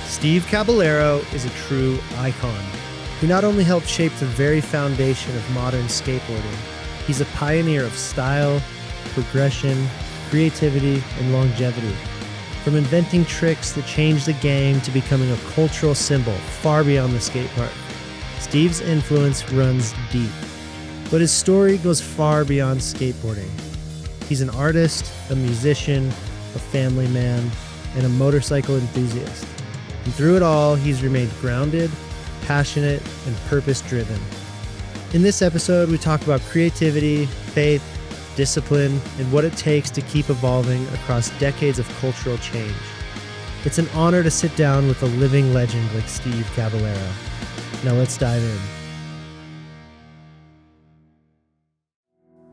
Steve Caballero is a true icon who not only helped shape the very foundation of modern skateboarding, he's a pioneer of style, progression, creativity, and longevity. From inventing tricks that changed the game to becoming a cultural symbol far beyond the skate park, Steve's influence runs deep. But his story goes far beyond skateboarding. He's an artist, a musician, a family man, and a motorcycle enthusiast. And through it all, he's remained grounded, passionate, and purpose-driven. In this episode, we talk about creativity, faith, discipline, and what it takes to keep evolving across decades of cultural change. It's an honor to sit down with a living legend like Steve Caballero. Now let's dive in.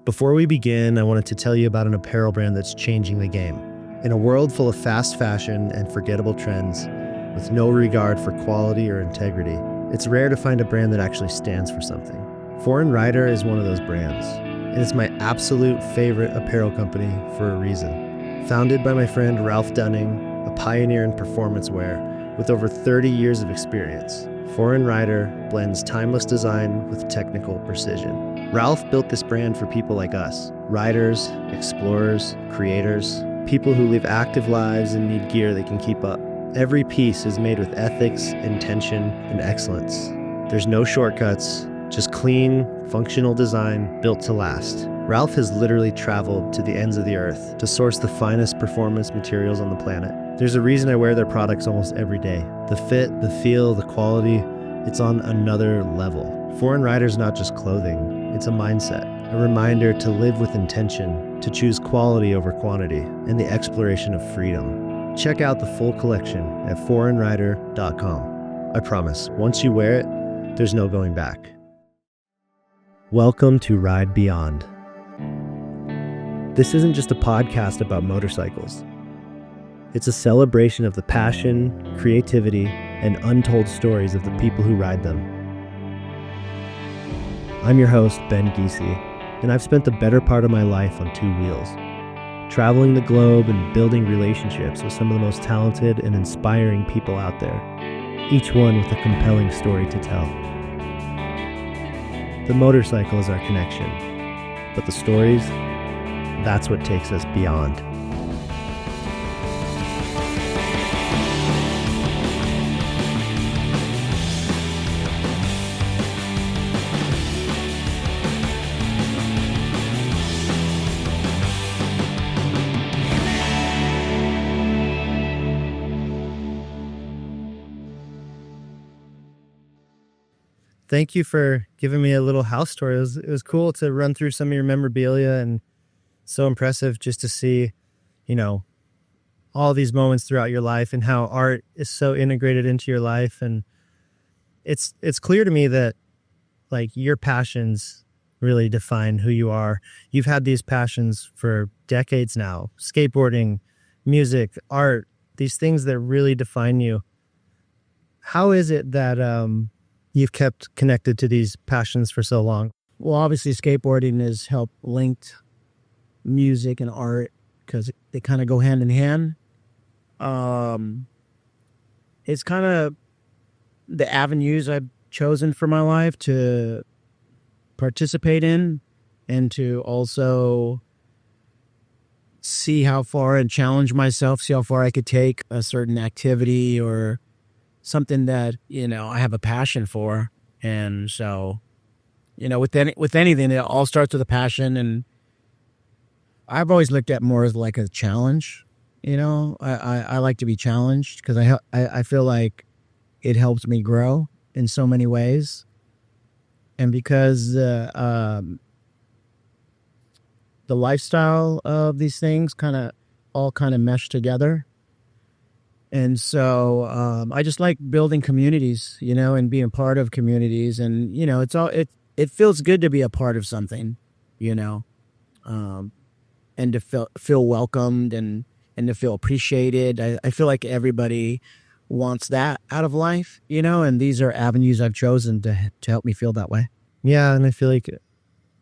Before we begin, I wanted to tell you about an apparel brand that's changing the game. In a world full of fast fashion and forgettable trends, with no regard for quality or integrity, it's rare to find a brand that actually stands for something. Foreign Rider is one of those brands, and it's my absolute favorite apparel company for a reason. Founded by my friend Ralph Dunning, a pioneer in performance wear with over 30 years of experience, Foreign Rider blends timeless design with technical precision. Ralph built this brand for people like us, riders, explorers, creators, people who live active lives and need gear they can keep up. Every piece is made with ethics, intention, and excellence. There's no shortcuts, just clean, functional design built to last. Ralph has literally traveled to the ends of the earth to source the finest performance materials on the planet. There's a reason I wear their products almost every day. The fit, the feel, the quality, it's on another level. Foreign Rider's not just clothing, it's a mindset, a reminder to live with intention, to choose quality over quantity, and the exploration of freedom. Check out the full collection at foreignrider.com. I promise, once you wear it, there's no going back. Welcome to Ride Beyond. This isn't just a podcast about motorcycles. It's a celebration of the passion, creativity, and untold stories of the people who ride them. I'm your host, Ben Giese, and I've spent the better part of my life on two wheels, traveling the globe and building relationships with some of the most talented and inspiring people out there, each one with a compelling story to tell. The motorcycle is our connection, but the stories, that's what takes us beyond. Thank you for giving me a little house tour. It was cool to run through some of your memorabilia, and so impressive just to see, all these moments throughout your life and how art is so integrated into your life. And it's clear to me that your passions really define who you are. You've had these passions for decades now: skateboarding, music, art, these things that really define you. How is it that you've kept connected to these passions for so long? Well, obviously skateboarding has helped linked music and art because they kind of go hand in hand. It's kind of the avenues I've chosen for my life to participate in and to also see how far and challenge myself, see how far I could take a certain activity or something that, I have a passion for. And so, with anything, it all starts with a passion. And I've always looked at more as like a challenge. I like to be challenged because I feel like it helps me grow in so many ways. And because the lifestyle of these things all mesh together. And so I just like building communities, and being part of communities. And, it feels good to be a part of something, and to feel welcomed and to feel appreciated. I feel like everybody wants that out of life, and these are avenues I've chosen to help me feel that way. Yeah, and I feel like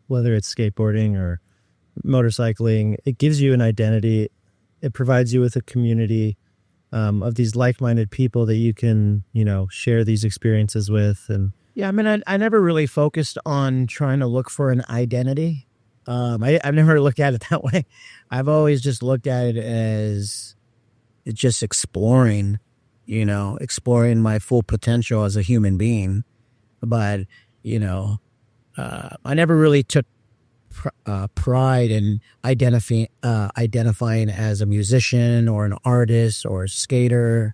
whether it's skateboarding or motorcycling, it gives you an identity. It provides you with a community. of these like-minded people that you can, share these experiences with. And Yeah, I mean, I never really focused on trying to look for an identity. I've never looked at it that way. I've always just looked at it as just exploring, exploring my full potential as a human being. But, I never really took pride in identifying as a musician or an artist or a skater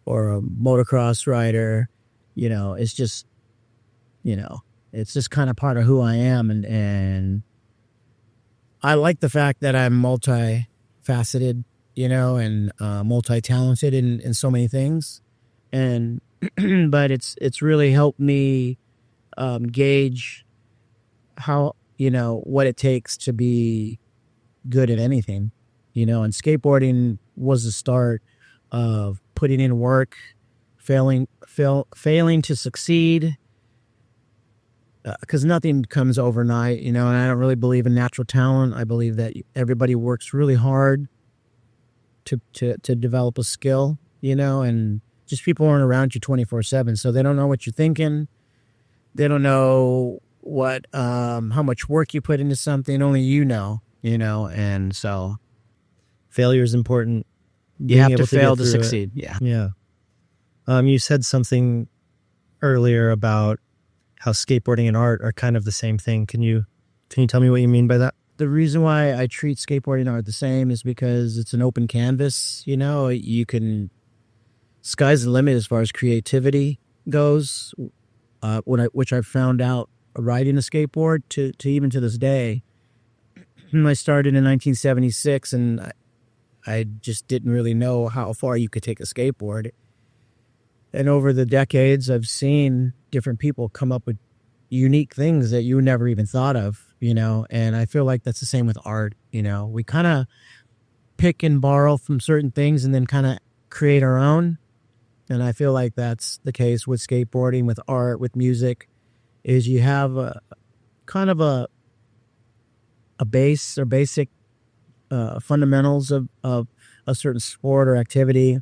or a motocross rider. It's just, it's just kind of part of who I am. And I like the fact that I'm multifaceted, and multi-talented in so many things. And, but it's really helped me gauge how, what it takes to be good at anything, and skateboarding was the start of putting in work, failing to succeed, because nothing comes overnight, and I don't really believe in natural talent. I believe that everybody works really hard to develop a skill, and just people aren't around you 24/7, so they don't know what you're thinking. They don't know what how much work you put into something. Only and so failure is important. You have to fail to succeed. Yeah. You said something earlier about how skateboarding and art are kind of the same thing. Can you tell me what you mean by that? The reason why I treat skateboarding and art the same is because it's an open canvas. You can, sky's the limit as far as creativity goes. Which I found out riding a skateboard to even to this day. I started in 1976, and I just didn't really know how far you could take a skateboard. And over the decades, I've seen different people come up with unique things that you never even thought of, and I feel like that's the same with art. We kind of pick and borrow from certain things and then kind of create our own. And I feel like that's the case with skateboarding, with art, with music, is you have a kind of a base or basic fundamentals of a certain sport or activity,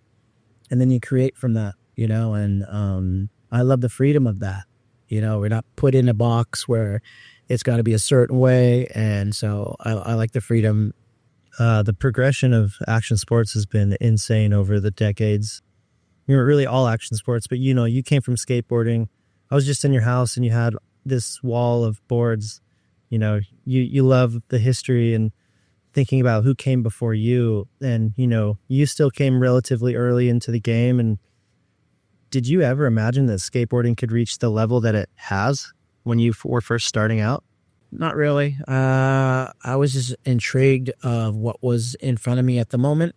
and then you create from that, and I love the freedom of that. We're not put in a box where it's got to be a certain way, and so I like the freedom. The progression of action sports has been insane over the decades. Really all action sports, but you came from skateboarding. I was just in your house and you had this wall of boards. You love the history and thinking about who came before you, and you still came relatively early into the game. And did you ever imagine that skateboarding could reach the level that it has when you were first starting out? Not really. I was just intrigued of what was in front of me at the moment.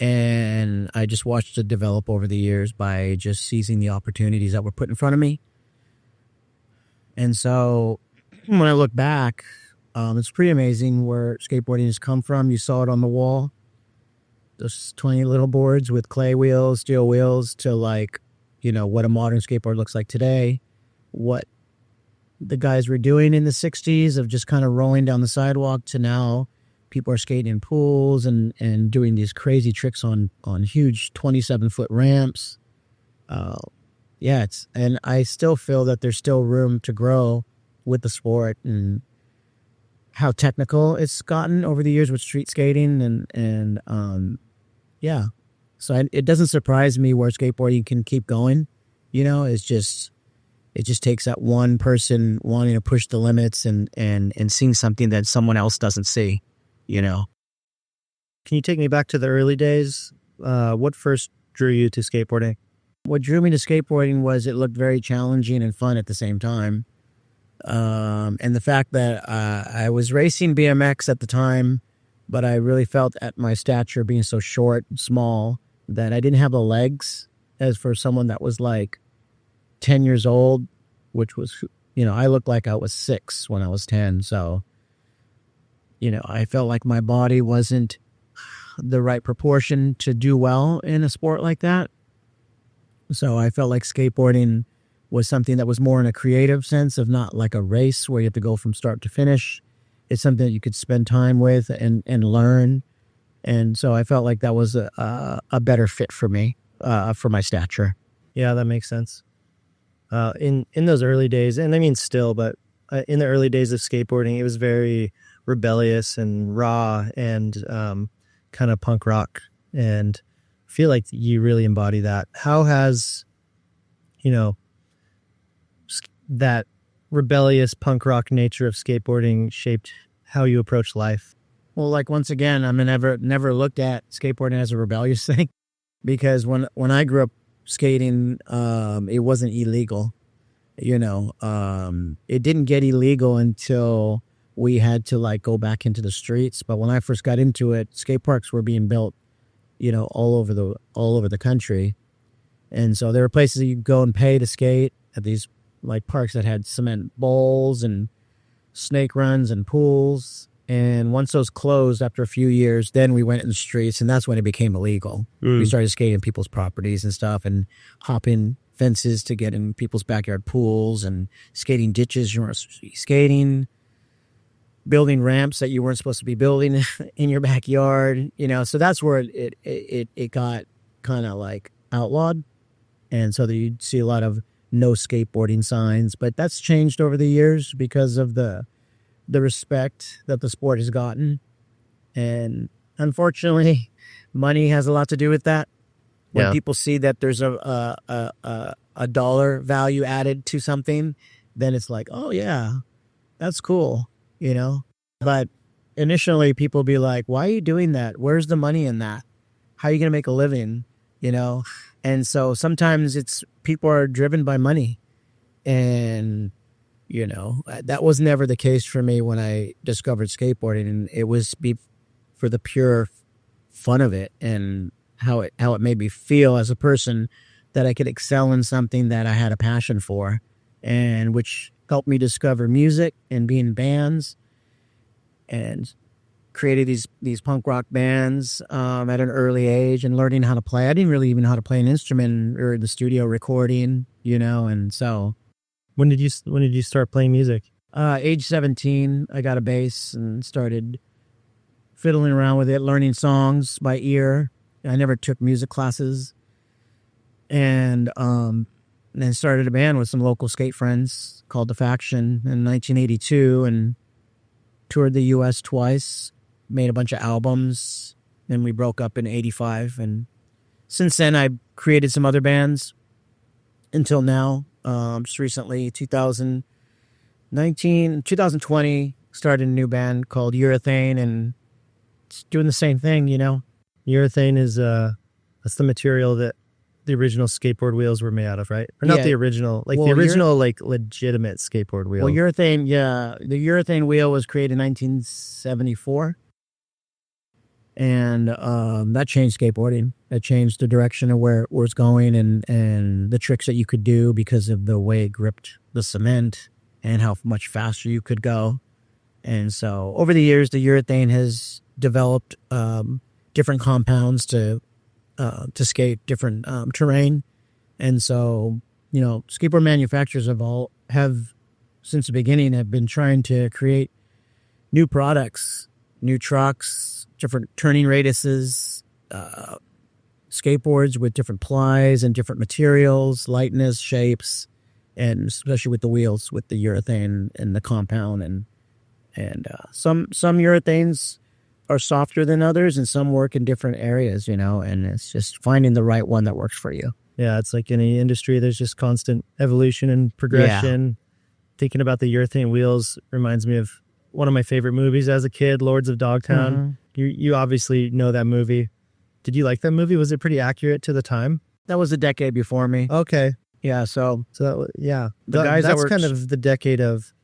And I just watched it develop over the years by just seizing the opportunities that were put in front of me. And so when I look back, it's pretty amazing where skateboarding has come from. You saw it on the wall. Those 20 little boards with clay wheels, steel wheels, to what a modern skateboard looks like today. What the guys were doing in the 60s of just kind of rolling down the sidewalk to now people are skating in pools and doing these crazy tricks on huge 27-foot ramps. And I still feel that there's still room to grow with the sport and how technical it's gotten over the years with street skating So it doesn't surprise me where skateboarding can keep going. It just takes that one person wanting to push the limits and seeing something that someone else doesn't see. Can you take me back to the early days? What first drew you to skateboarding? What drew me to skateboarding was it looked very challenging and fun at the same time. And the fact that I was racing BMX at the time, but I really felt at my stature being so short and small that I didn't have the legs as for someone that was like 10 years old, which was, I looked like I was 6 when I was 10. So, I felt like my body wasn't the right proportion to do well in a sport like that. So I felt like skateboarding was something that was more in a creative sense of not like a race where you have to go from start to finish. It's something that you could spend time with and learn. And so I felt like that was a better fit for me, for my stature. Yeah, that makes sense. In those early days, and I mean still, but in the early days of skateboarding, it was very rebellious and raw and kind of punk rock. And I feel like you really embody that. How has, that rebellious punk rock nature of skateboarding shaped how you approach life? Well, like once again, I mean, never looked at skateboarding as a rebellious thing, because when I grew up skating, it wasn't illegal. It didn't get illegal until we had to like go back into the streets. But when I first got into it, skate parks were being built, all over the country, and so there were places you could go and pay to skate at these like parks that had cement bowls and snake runs and pools. And once those closed after a few years, then we went in the streets, and that's when it became illegal. We started skating people's properties and stuff, and hopping fences to get in people's backyard pools, and skating ditches you weren't supposed to be skating, building ramps that you weren't supposed to be building in your backyard. So that's where it got kind of like outlawed, and so you'd see a lot of no skateboarding signs. But that's changed over the years because of the respect that the sport has gotten. And unfortunately, money has a lot to do with that. When people see that there's a dollar value added to something, then it's like, oh yeah, that's cool, But initially people be like, why are you doing that? Where's the money in that? How are you going to make a living? And so sometimes it's people are driven by money. And that was never the case for me when I discovered skateboarding, and it was for the pure fun of it and how it made me feel as a person, that I could excel in something that I had a passion for, and which helped me discover music and be in bands, and created these punk rock bands at an early age, and learning how to play. I didn't really even know how to play an instrument, or in the studio recording, and so. When did you start playing music? Age 17, I got a bass and started fiddling around with it, learning songs by ear. I never took music classes. And then started a band with some local skate friends called The Faction in 1982, and toured the U.S. twice, made a bunch of albums. Then we broke up in 85. And since then, I created some other bands until now. Just recently, 2020, started a new band called Urethane, and it's doing the same thing, Urethane is that's the material that the original skateboard wheels were made out of, right? Or not the original, like the original, like legitimate skateboard wheel. Well, urethane, the urethane wheel was created in 1974. And that changed skateboarding. That changed the direction of where it was going, and the tricks that you could do because of the way it gripped the cement and how much faster you could go. And so over the years, the urethane has developed different compounds to skate different terrain. And so, skateboard manufacturers have since the beginning have been trying to create new products, new trucks, different turning radiuses, skateboards with different plies and different materials, lightness, shapes, and especially with the wheels, with the urethane and the compound. And some urethanes are softer than others, and some work in different areas, and it's just finding the right one that works for you. Yeah, it's like any industry, there's just constant evolution and progression. Yeah. Thinking about the urethane wheels reminds me of one of my favorite movies as a kid, Lords of Dogtown. Mm-hmm. You obviously know that movie. Did you like that movie? Was it pretty accurate to the time? That was a decade before me. Okay. Yeah, so the guys that's kind of the decade of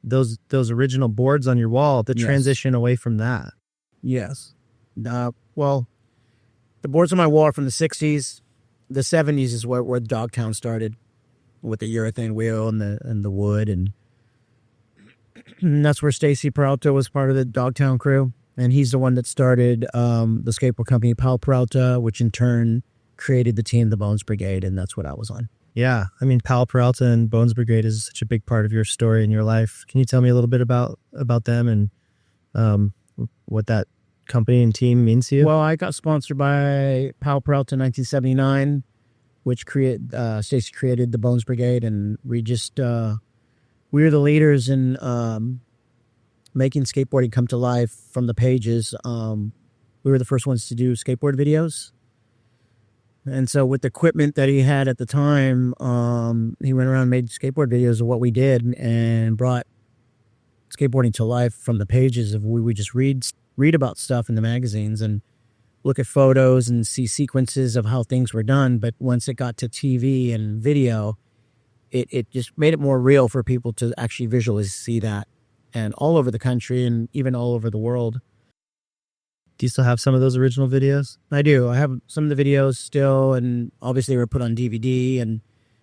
those original boards on your wall, the transition away from that. Yes. Well, the boards on my wall are from the 60s. The 70s is where Dogtown started, with the urethane wheel and the wood, and that's where Stacy Peralta was part of the Dogtown crew. And he's the one that started the skateboard company Pal Peralta, which in turn created the team, the Bones Brigade, and that's what I was on. Yeah, I mean, Pal Peralta and Bones Brigade is such a big part of your story and your life. Can you tell me a little bit about them and what that company and team means to you? Well, I got sponsored by Powell Peralta in 1979, which Stacy created the Bones Brigade, and we were the leaders in making skateboarding come to life from the pages. We were the first ones to do skateboard videos. And so with the equipment that he had at the time, he went around and made skateboard videos of what we did and brought skateboarding to life from the pages of we would just read about stuff in the magazines and look at photos and see sequences of how things were done. But once it got to TV and video, it just made it more real for people to actually visually see that. And all over the country and even all over the world. Do you still have some of those original videos? I do. I have some of the videos still, and obviously they were put on DVD, and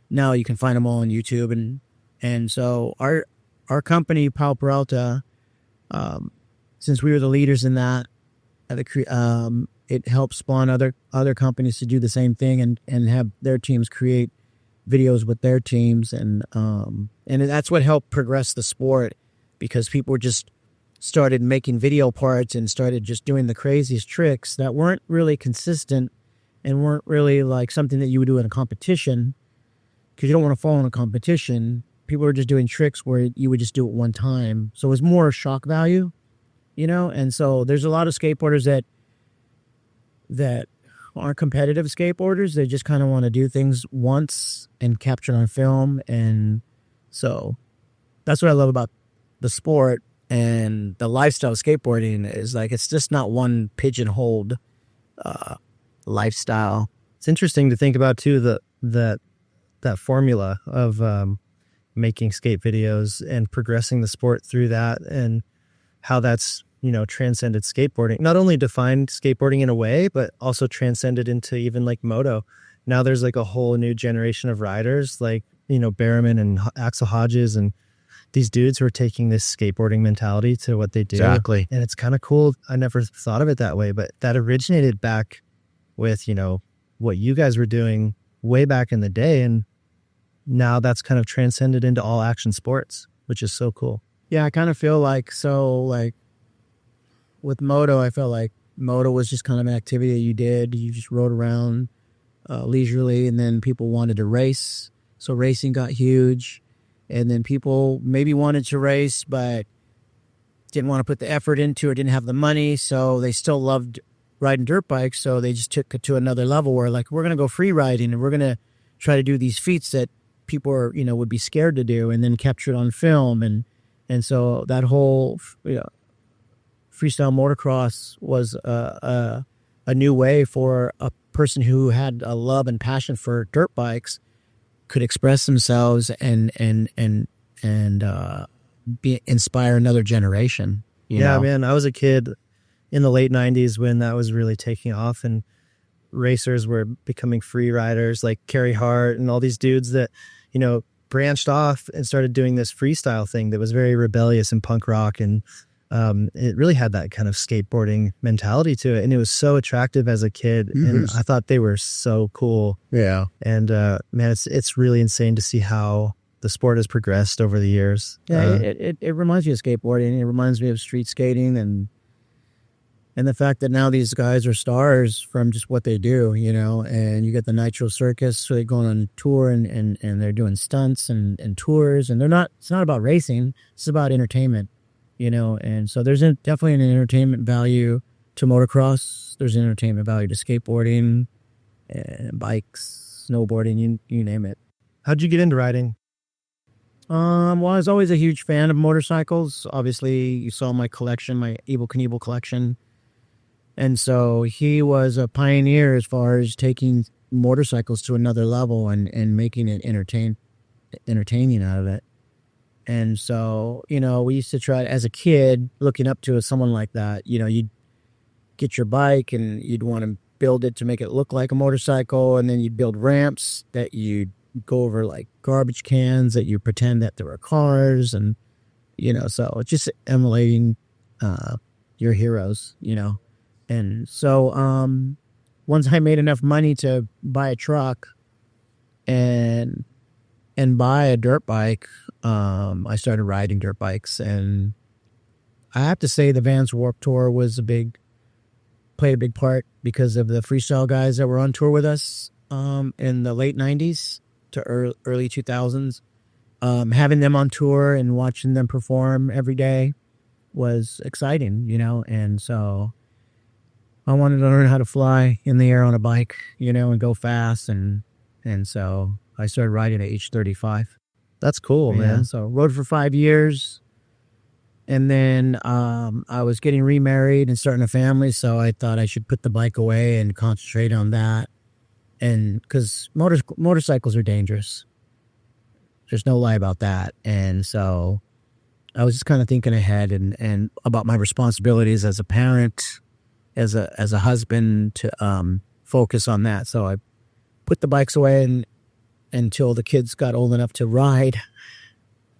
now you can find them all on YouTube. And so our company, Powell Peralta, since we were the leaders in that, it helped spawn other companies to do the same thing and have their teams create videos with their teams, and that's what helped progress the sport, because people just started making video parts and started just doing the craziest tricks that weren't really consistent and weren't really like something that you would do in a competition, because you don't want to fall in a competition. People were just doing tricks where you would just do it one time. So it was more shock value, and so there's a lot of skateboarders that aren't competitive skateboarders. They just kind of want to do things once and capture it on film. And so that's what I love about the sport. And the lifestyle of skateboarding is like, it's just not one pigeonholed lifestyle. It's interesting to think about too, that formula of making skate videos and progressing the sport through that, and how that's, transcended skateboarding. Not only defined skateboarding in a way, but also transcended into even like moto. Now there's like a whole new generation of riders like, Berriman and Axel Hodges and these dudes who are taking this skateboarding mentality to what they do. Exactly. And it's kind of cool. I never thought of it that way, but that originated back with, what you guys were doing way back in the day. And now that's kind of transcended into all action sports, which is so cool. Yeah, I kind of feel like, with moto, I felt like moto was just kind of an activity that you did. You just rode around leisurely, and then people wanted to race. So racing got huge. And then people maybe wanted to race, but didn't want to put the effort into it, didn't have the money. So they still loved riding dirt bikes. So they just took it to another level where like, we're going to go free riding and we're going to try to do these feats that people are, would be scared to do, and then capture it on film. And so that whole freestyle motocross was a new way for a person who had a love and passion for dirt bikes could express themselves and inspire another generation. You know? Man, I was a kid in the late 90s when that was really taking off, and racers were becoming free riders like Carey Hart and all these dudes that, branched off and started doing this freestyle thing that was very rebellious and punk rock. And it really had that kind of skateboarding mentality to it. And it was so attractive as a kid. Mm-hmm. And I thought they were so cool. Yeah. And man, it's really insane to see how the sport has progressed over the years. Yeah, it reminds me of skateboarding. It reminds me of street skating and the fact that now these guys are stars from just what they do, and you get the Nitro Circus, so they're going on tour and they're doing stunts and tours, and it's not about racing, it's about entertainment. And so there's definitely an entertainment value to motocross. There's an entertainment value to skateboarding, and bikes, snowboarding, you name it. How'd you get into riding? Well, I was always a huge fan of motorcycles. Obviously, you saw my collection, my Evel Knievel collection. And so he was a pioneer as far as taking motorcycles to another level and making it entertaining out of it. And so, we used to try, as a kid, looking up to someone like that, you'd get your bike and you'd want to build it to make it look like a motorcycle. And then you'd build ramps that you'd go over like garbage cans that you pretend that there were cars. And, so it's just emulating your heroes, And so once I made enough money to buy a truck and buy a dirt bike, I started riding dirt bikes. And I have to say the Vans Warped Tour was a big played a big part because of the freestyle guys that were on tour with us in the late 90s to early 2000s. Having them on tour and watching them perform every day was exciting, you know, and so I wanted to learn how to fly in the air on a bike, you know, and go fast, and so I started riding at age 35. That's cool, Yeah, man. so rode for 5 years, and then I was getting remarried and starting a family, so I thought I should put the bike away and concentrate on that, and because motorcycles are dangerous. There's no lie about that, and so I was just kind of thinking ahead and about my responsibilities as a parent, as a husband, to focus on that. So I put the bikes away until the kids got old enough to ride,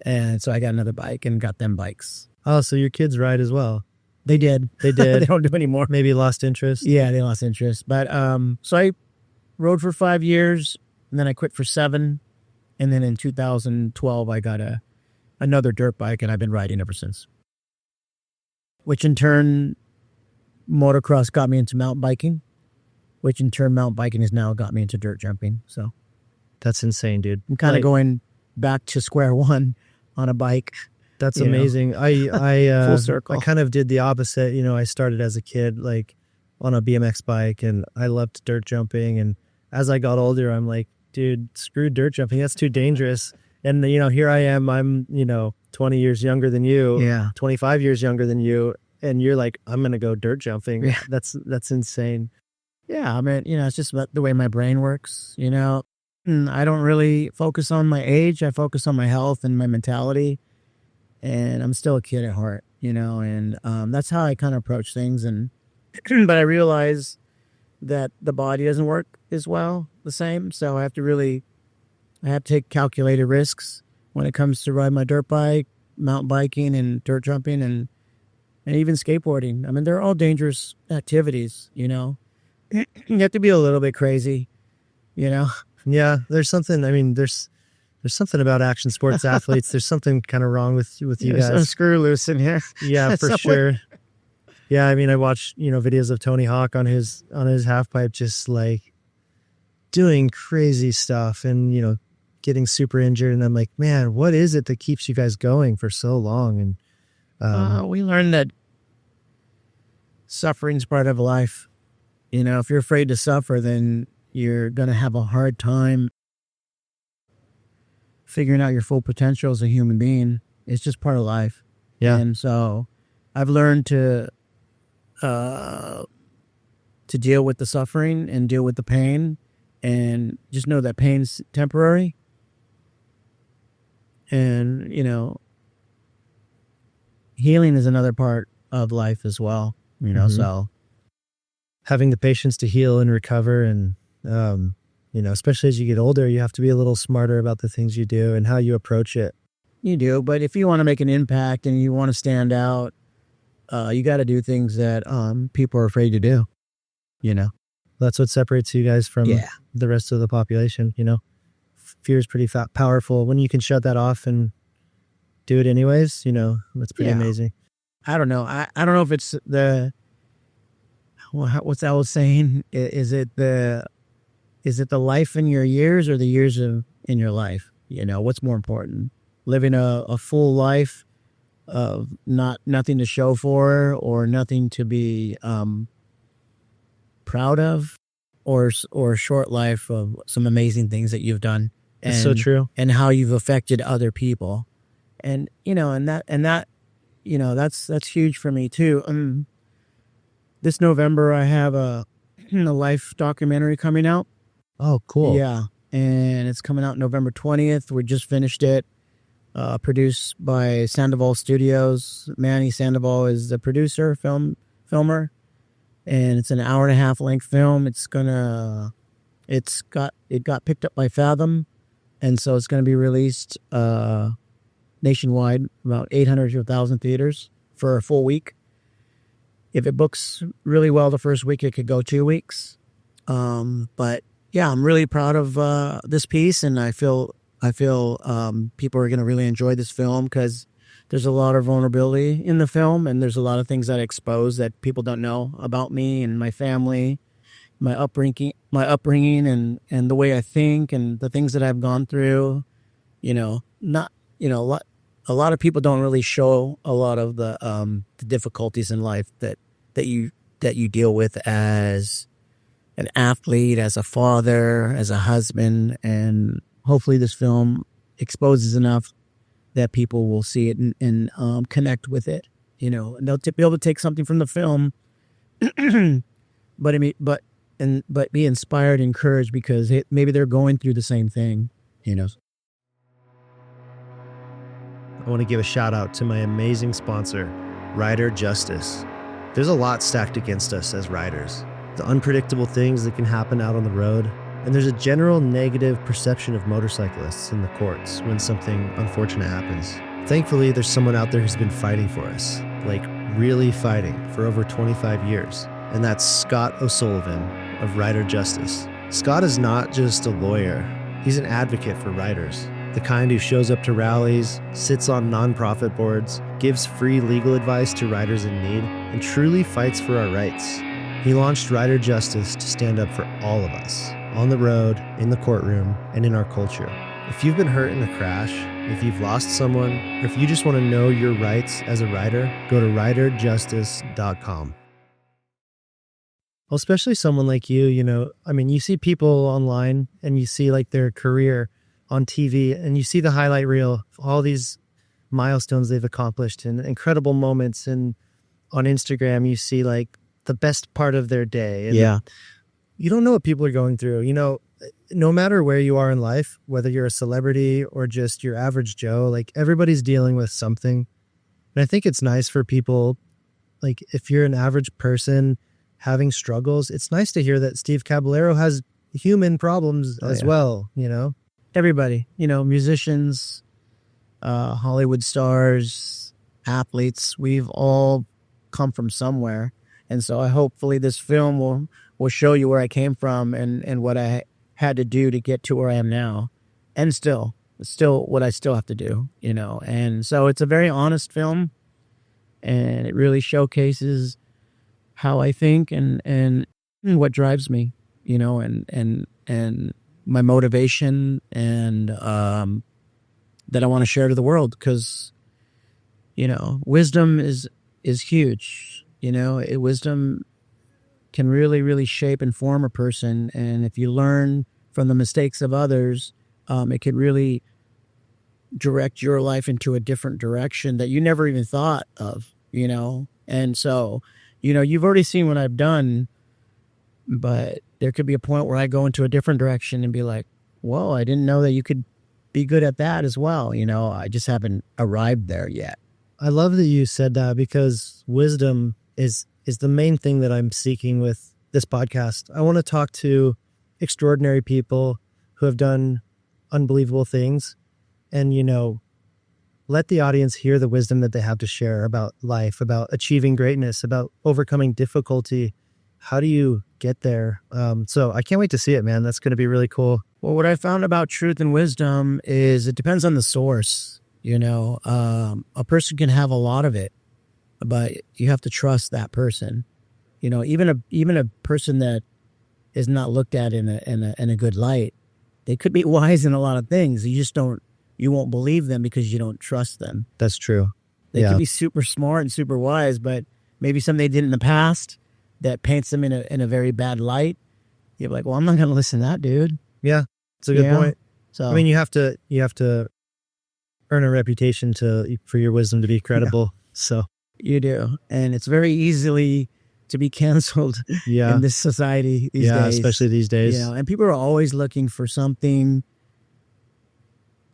and so I got another bike and got them bikes. Oh, so your kids ride as well? They did. They did. They don't do anymore. Maybe lost interest? Yeah, they lost interest. But so I rode for 5 years, and then I quit for 7, and then in 2012 I got another dirt bike, and I've been riding ever since. Which in turn, motocross got me into mountain biking, which in turn mountain biking has now got me into dirt jumping. So That's insane, dude. I'm kind of going back to square one on a bike. That's you know. amazing. I Full circle. I kind of did the opposite. You know, I started as a kid, like on a BMX bike, and I loved dirt jumping. And as I got older, I'm like, dude, screw dirt jumping. That's too dangerous. And, you know, here I am. I'm, 20 years younger than you, Yeah. 25 years younger than you. And you're like, I'm going to go dirt jumping. Yeah. That's insane. Yeah, I mean, it's just about the way my brain works, And I don't really focus on my age. I focus on my health and my mentality. And I'm still a kid at heart, and that's how I kind of approach things. And but I realize that the body doesn't work as well the same. So I have to take calculated risks when it comes to ride my dirt bike, mountain biking, and dirt jumping, and even skateboarding. I mean, they're all dangerous activities, You have to be a little bit crazy, Yeah, there's something. I mean, there's something about action sports athletes. There's something kind of wrong with you There's some guys. screw loose in here. Yeah, for sure. Yeah, I mean, I watched videos of Tony Hawk on his half pipe, just like doing crazy stuff, and getting super injured. And I'm like, man, what is it that keeps you guys going for so long? And We learned that suffering's part of life. If you're afraid to suffer, then you're going to have a hard time figuring out your full potential as a human being. It's just part of life. Yeah. And so I've learned to deal with the suffering and deal with the pain, and just know that pain's temporary. And, healing is another part of life as well, so. having the patience to heal and recover, and especially as you get older, you have to be a little smarter about the things you do and how you approach it. You do, but if you want to make an impact and you want to stand out, you got to do things that people are afraid to do. That's what separates you guys from the rest of the population. Fear is pretty powerful. When you can shut that off and do it anyways, that's pretty amazing. I don't know. I don't know if it's what's that was saying? Is it the life in your years or the years in your life? What's more important? Living a full life of nothing to show for or nothing to be proud of, or a short life of some amazing things that you've done. And, It's so true. And how you've affected other people. And, that's huge for me too. This November I have a life documentary coming out. Oh, cool. Yeah. And it's coming out November 20th. We just finished it. Produced by Sandoval Studios. Manny Sandoval is the producer, filmer. And it's an 1.5-hour length film. It got picked up by Fathom. And so it's going to be released nationwide, about 800 to 1,000 theaters for a full week. If it books really well the first week, it could go 2 weeks. But yeah, I'm really proud of this piece, and I feel people are going to really enjoy this film because there's a lot of vulnerability in the film, and there's a lot of things that I expose that people don't know about me and my family, my upbringing, and the way I think and the things that I've gone through. Not a lot of people don't really show a lot of the difficulties in life that you deal with as an athlete, as a father, as a husband, and hopefully this film exposes enough that people will see it and connect with it, and they'll be able to take something from the film, but be inspired, encouraged, because maybe they're going through the same thing, I want to give a shout out to my amazing sponsor, Rider Justice. There's a lot stacked against us as riders. The unpredictable things that can happen out on the road, and there's a general negative perception of motorcyclists in the courts when something unfortunate happens. Thankfully, there's someone out there who's been fighting for us, like really fighting for over 25 years, and that's Scott O'Sullivan of Rider Justice. Scott is not just a lawyer, he's an advocate for riders. The kind who shows up to rallies, sits on nonprofit boards, gives free legal advice to riders in need, and truly fights for our rights. He launched Rider Justice to stand up for all of us, on the road, in the courtroom, and in our culture. If you've been hurt in a crash, if you've lost someone, or if you just want to know your rights as a rider, go to riderjustice.com. Well, especially someone like you, you see people online and you see like their career on TV and you see the highlight reel, all these milestones they've accomplished and incredible moments. And on Instagram, you see like the best part of their day. And yeah. You don't know what people are going through. No matter where you are in life, whether you're a celebrity or just your average Joe, like everybody's dealing with something. And I think it's nice for people, like if you're an average person having struggles, it's nice to hear that Steve Caballero has human problems as well, Everybody, musicians, Hollywood stars, athletes, we've all come from somewhere. And so hopefully this film will show you where I came from and what I had to do to get to where I am now. And still what I still have to do, And so it's a very honest film, and it really showcases how I think and what drives me, and my motivation and that I want to share to the world, because wisdom is huge. Wisdom can really, really shape and form a person, and if you learn from the mistakes of others, it could really direct your life into a different direction that you never even thought of. And so you've already seen what I've done, but there could be a point where I go into a different direction and be like, whoa, I didn't know that you could be good at that as well. I just haven't arrived there yet. I love that you said that, because wisdom is the main thing that I'm seeking with this podcast. I want to talk to extraordinary people who have done unbelievable things and, let the audience hear the wisdom that they have to share about life, about achieving greatness, about overcoming difficulty. How do you get there? So I can't wait to see it, man. That's going to be really cool. Well, what I found about truth and wisdom is it depends on the source. A person can have a lot of it, but you have to trust that person. Even a person that is not looked at in a good light, they could be wise in a lot of things. You won't believe them because you don't trust them. That's true. They could be super smart and super wise, but maybe something they did in the past that paints them in a very bad light. You're like, well, I'm not going to listen to that dude. Yeah, it's a good point. So you have to earn a reputation for your wisdom to be credible. Yeah. So you do, and it's very easily to be canceled in this society these days. Yeah, especially these days. And people are always looking for something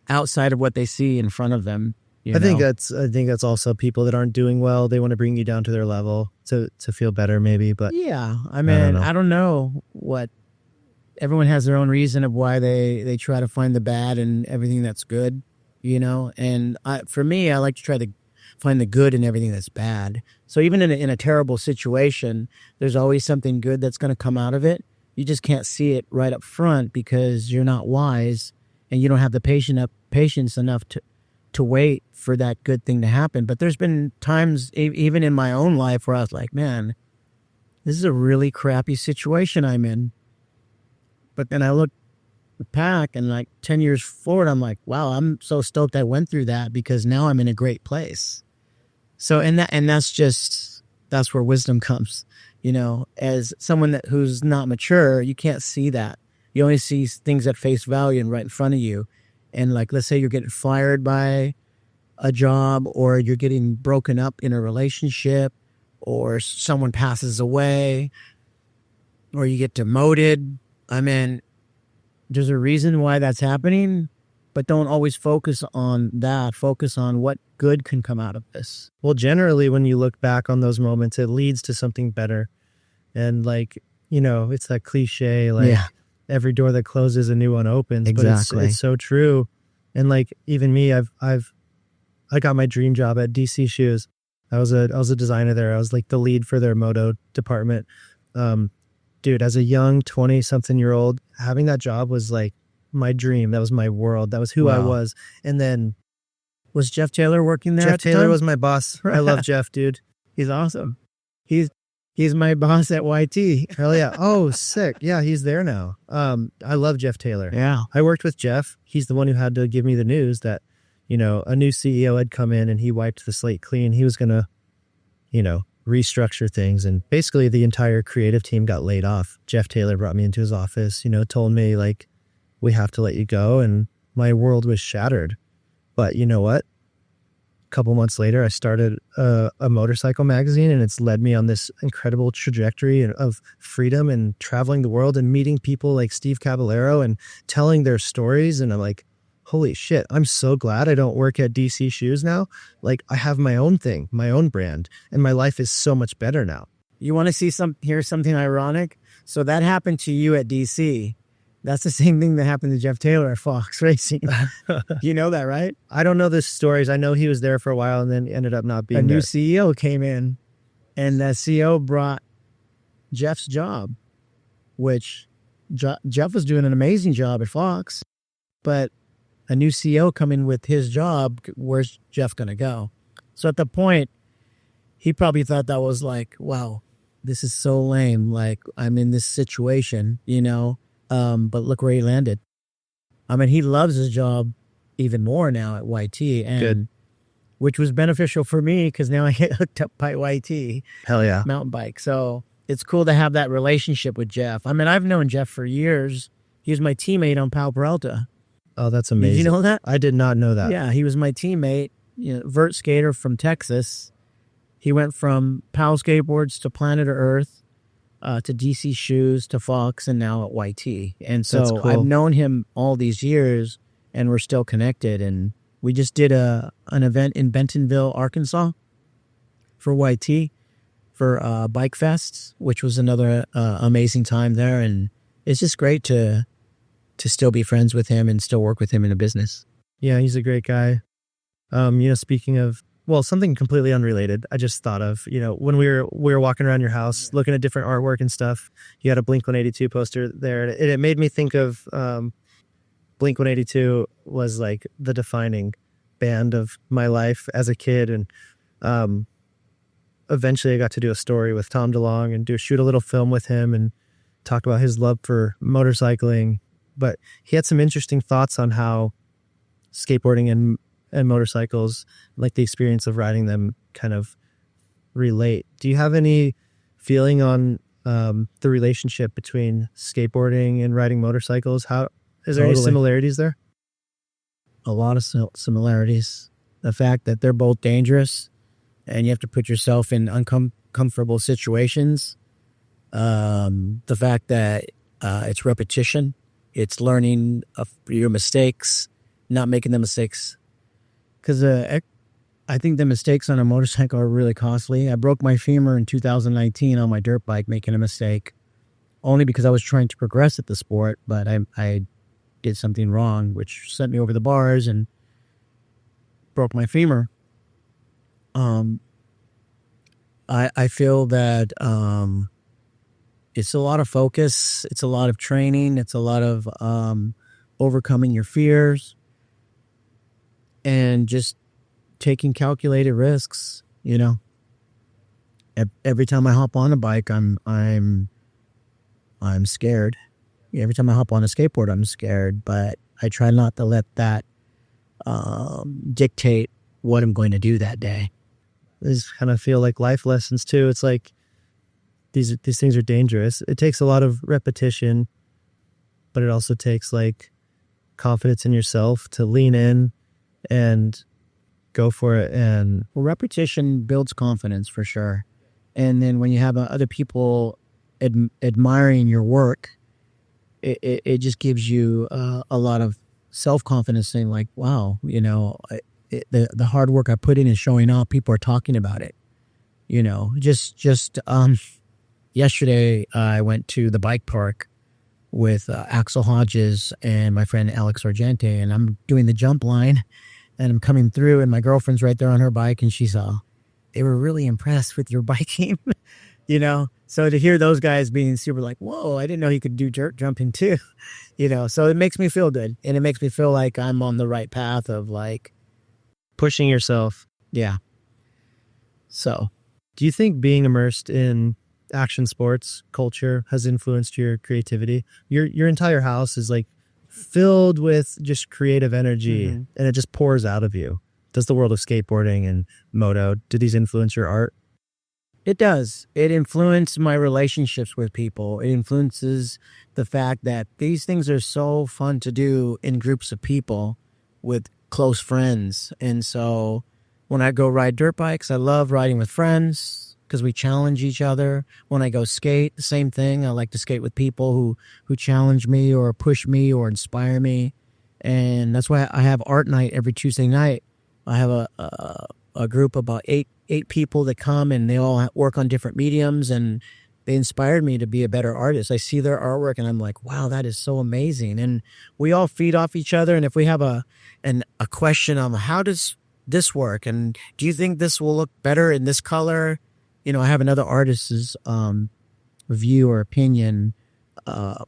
outside of what they see in front of them. I think that's also people that aren't doing well. They want to bring you down to their level to feel better, maybe. But I don't know what. Everyone has their own reason of why they try to find the bad in everything that's good, And for me, I like to try to find the good in everything that's bad. So even in a terrible situation, there's always something good that's going to come out of it. You just can't see it right up front because you're not wise and you don't have the patience enough to wait for that good thing to happen. But there's been times, even in my own life, where I was like, man, this is a really crappy situation I'm in. But then I look back and like 10 years forward, I'm like, wow, I'm so stoked I went through that because now I'm in a great place. So, that's where wisdom comes, as someone who's not mature, you can't see that. You only see things at face value and right in front of you. And like, let's say you're getting fired by a job, or you're getting broken up in a relationship, or someone passes away, or you get demoted. I mean, there's a reason why that's happening, but don't always focus on that. Focus on what good can come out of this. Well, generally, when you look back on those moments, it leads to something better. And like, it's that cliche, like every door that closes, a new one opens. Exactly. But it's so true. And like, even me, I got my dream job at DC Shoes. I was a designer there. I was like the lead for their moto department. Dude, as a young 20-something-year-old, having that job was like my dream. That was my world. That was who I was. And then, was Jeff Taylor working there? Jeff Taylor was my boss. I love Jeff, dude. He's awesome. He's my boss at YT. Hell yeah. Oh, sick. Yeah, he's there now. I love Jeff Taylor. Yeah. I worked with Jeff. He's the one who had to give me the news that, a new CEO had come in and he wiped the slate clean. He was going to, restructure things. And basically the entire creative team got laid off. Jeff Taylor brought me into his office, told me like, we have to let you go. And my world was shattered. But you know what? A couple months later, I started a motorcycle magazine, and it's led me on this incredible trajectory of freedom and traveling the world and meeting people like Steve Caballero and telling their stories. And I'm like, holy shit, I'm so glad I don't work at DC Shoes now. Like, I have my own thing, my own brand, and my life is so much better now. You want to hear something ironic? So that happened to you at DC. That's the same thing that happened to Jeff Taylor at Fox Racing. You know that, right? I don't know the stories. I know he was there for a while and then ended up not being there. A new CEO came in, and that CEO brought Jeff's job, which Jeff was doing an amazing job at Fox, but a new CEO coming with his job, where's Jeff going to go? So at the point, he probably thought that was like, wow, this is so lame. Like, I'm in this situation, but look where he landed. I mean, he loves his job even more now at YT, and good, which was beneficial for me because now I get hooked up by YT. Hell yeah. Mountain bike. So it's cool to have that relationship with Jeff. I mean, I've known Jeff for years. He was my teammate on Pal Peralta. Oh, that's amazing. Did you know that? I did not know that. Yeah, he was my teammate, vert skater from Texas. He went from Pal Skateboards to Planet Earth, to DC Shoes, to Fox, and now at YT. And so cool. I've known him all these years, and we're still connected. And we just did an event in Bentonville, Arkansas for YT, for Bike Fests, which was another amazing time there. And it's just great to still be friends with him and still work with him in a business. Yeah, he's a great guy. Speaking of, well, something completely unrelated, I just thought of, when we were walking around your house, looking at different artwork and stuff, you had a Blink-182 poster there. And it made me think of Blink-182 was like the defining band of my life as a kid. And eventually I got to do a story with Tom DeLonge and shoot a little film with him and talk about his love for motorcycling. But he had some interesting thoughts on how skateboarding and motorcycles, like the experience of riding them, kind of relate. Do you have any feeling on the relationship between skateboarding and riding motorcycles? Is there any similarities there? A lot of similarities. The fact that they're both dangerous and you have to put yourself in uncomfortable situations. The fact that it's repetition. It's learning your mistakes, not making the mistakes. Because I think the mistakes on a motorcycle are really costly. I broke my femur in 2019 on my dirt bike making a mistake, only because I was trying to progress at the sport, but I did something wrong, which sent me over the bars and broke my femur. I feel that it's a lot of focus. It's a lot of training. It's a lot of overcoming your fears. and just taking calculated risks. Every time I hop on a bike, I'm scared. Every time I hop on a skateboard, I'm scared, but I try not to let that dictate what I'm going to do that day. These kind of feel like life lessons too. It's like these things are dangerous. It takes a lot of repetition, but it also takes like confidence in yourself to lean in and go for it. And repetition builds confidence for sure. And then when you have other people admiring your work, it just gives you a lot of self-confidence, saying like, wow, the hard work I put in is showing up. People are talking about it. Yesterday I went to the bike park with Axel Hodges and my friend Alex Argente, and I'm doing the jump line, and I'm coming through, and my girlfriend's right there on her bike, and she saw, they were really impressed with your biking, So to hear those guys being super like, whoa, I didn't know he could do dirt jumping too, So it makes me feel good, and it makes me feel like I'm on the right path of like pushing yourself. Yeah. So, do you think being immersed in action sports culture has influenced your creativity? Your entire house is like filled with just creative energy, and it just pours out of you. Does the world of skateboarding and moto, do these influence your art? It does. It influences my relationships with people. It influences the fact that these things are so fun to do in groups of people with close friends. And so when I go ride dirt bikes, I love riding with friends because we challenge each other. When I go skate, the same thing. I like to skate with people who challenge me or push me or inspire me. And that's why I have art night every Tuesday night. I have a group of about eight people that come, and they all work on different mediums, and they inspired me to be a better artist. I see their artwork and I'm like, wow, that is so amazing. And we all feed off each other. And if we have a question on how does this work, and do you think this will look better in this color? I have another artist's view or opinion to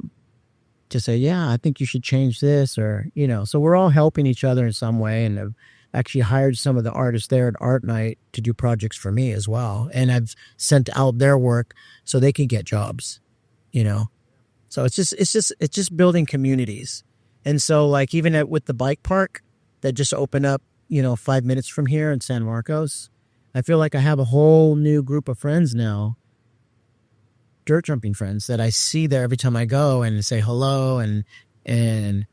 say, yeah, I think you should change this, or, so we're all helping each other in some way. And I've actually hired some of the artists there at Art Night to do projects for me as well. And I've sent out their work so they can get jobs, So it's just building communities. And so like even with the bike park that just opened up, 5 minutes from here in San Marcos, I feel like I have a whole new group of friends now, dirt jumping friends that I see there every time I go and say hello. And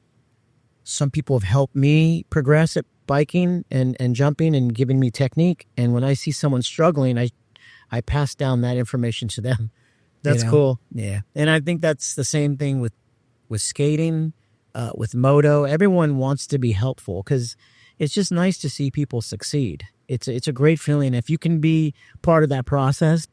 some people have helped me progress at biking and jumping and giving me technique. And when I see someone struggling, I pass down that information to them. That's cool. Yeah. And I think that's the same thing with skating, with moto. Everyone wants to be helpful because it's just nice to see people succeed. It's a great feeling. If you can be part of that process,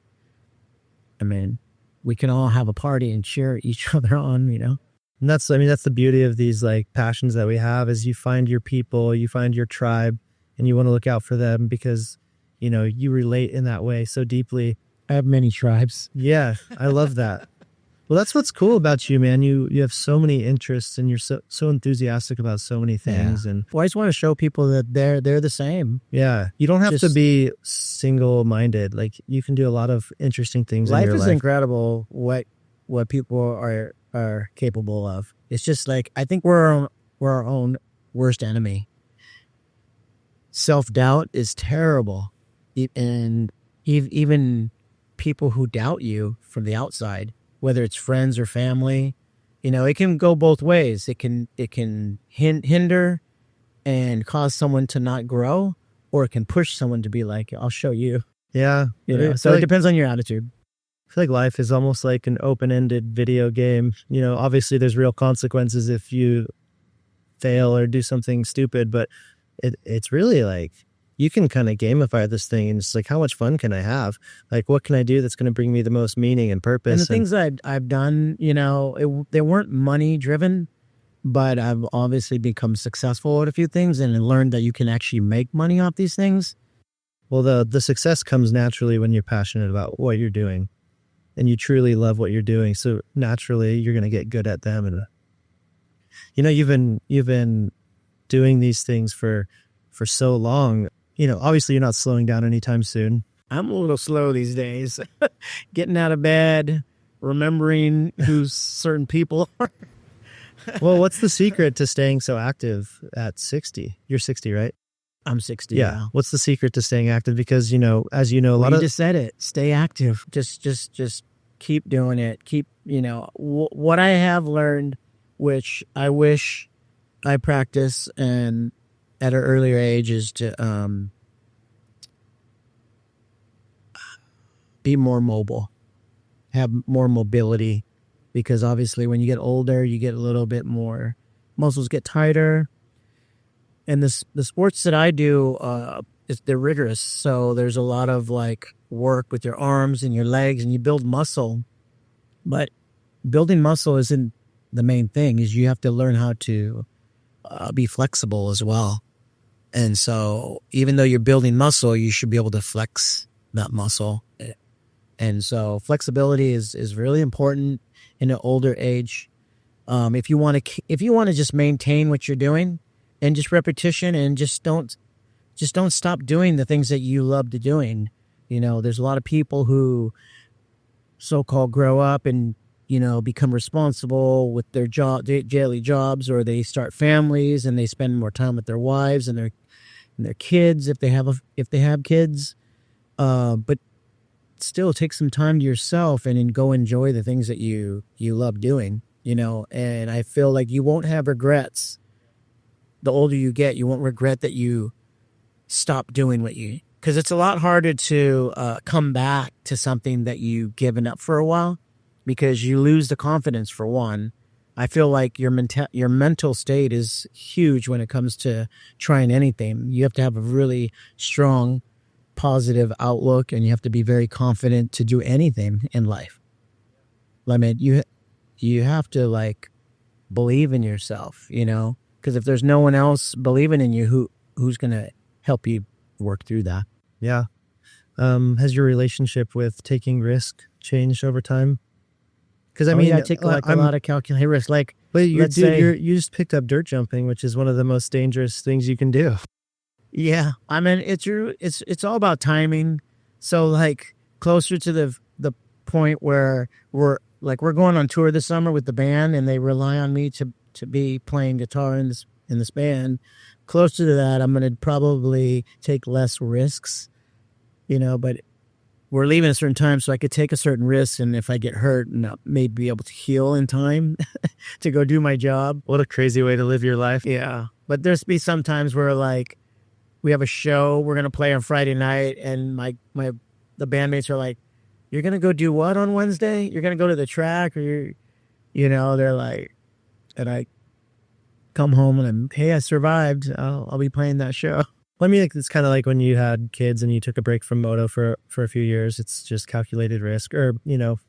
we can all have a party and cheer each other on, And that's the beauty of these like passions that we have, is you find your people, you find your tribe, and you want to look out for them because, you relate in that way so deeply. I have many tribes. Yeah, I love that. Well, that's what's cool about you, man. You have so many interests, and you're so enthusiastic about so many things. Yeah. And I just want to show people that they're the same. Yeah, you don't have to be single-minded. Like you can do a lot of interesting things in your life. Life is incredible. What people are capable of. It's just like, I think we're our own worst enemy. Self-doubt is terrible. And even people who doubt you from the outside, whether it's friends or family, it can go both ways. It can hinder and cause someone to not grow, or it can push someone to be like, I'll show you. Yeah. So it depends on your attitude. I feel like life is almost like an open-ended video game. Obviously there's real consequences if you fail or do something stupid, but it's really like you can kind of gamify this thing, and it's like, how much fun can I have? Like, what can I do that's going to bring me the most meaning and purpose? And the things I've done, they weren't money driven, but I've obviously become successful at a few things and learned that you can actually make money off these things. Well, the success comes naturally when you're passionate about what you're doing. And you truly love what you're doing, so naturally you're going to get good at them. And you've been doing these things for for so long. You know, obviously you're not slowing down anytime soon. I'm a little slow these days. Getting out of bed, remembering who certain people are. Well, what's the secret to staying so active at 60? You're 60, right? I'm 60 Yeah. now. What's the secret to staying active? Because, you know, as you know, You just said it. Stay active. Just keep doing it. Keep, what I have learned, which I wish I practice and at an earlier age, is to be more mobile, have more mobility, because obviously when you get older, you get a little bit more, muscles get tighter. And the sports that I do, they're rigorous. So there's a lot of like work with your arms and your legs, and you build muscle. But building muscle isn't the main thing. Is you have to learn how to be flexible as well. And so even though you're building muscle, you should be able to flex that muscle. And so flexibility is really important in an older age. If you want to just maintain what you're doing, and just repetition, and just don't stop doing the things that you love to doing. You know, there's a lot of people who so-called grow up and, become responsible with their daily jobs, or they start families and they spend more time with their wives and their kids if they have kids. But still take some time to yourself and go enjoy the things that you love doing, and I feel like you won't have regrets. The older you get, you won't regret that you stopped doing because it's a lot harder to come back to something that you've given up for a while, because you lose the confidence for one. I feel like your mental state is huge when it comes to trying anything. You have to have a really strong, positive outlook, and you have to be very confident to do anything in life. I mean, you have to believe in yourself, because if there's no one else believing in you, who's going to help you work through that? Yeah. Has your relationship with taking risk changed over time? Because I take a lot of calculated risks. But you just picked up dirt jumping, which is one of the most dangerous things you can do. Yeah, I mean it's all about timing. So closer to the point where we're going on tour this summer with the band, and they rely on me to be playing guitar in this band. Closer to that, I'm going to probably take less risks, but we're leaving at a certain time, so I could take a certain risk, and if I get hurt, maybe be able to heal in time to go do my job. What a crazy way to live your life. Yeah, but there's be some times where we have a show we're going to play on Friday night, and the bandmates are like, "You're going to go do what on Wednesday? You're going to go to the track?" Or they're like, and I come home and I survived. I'll be playing that show. Well, I mean, it's kind of like when you had kids and you took a break from moto for a few years. It's just calculated risk, or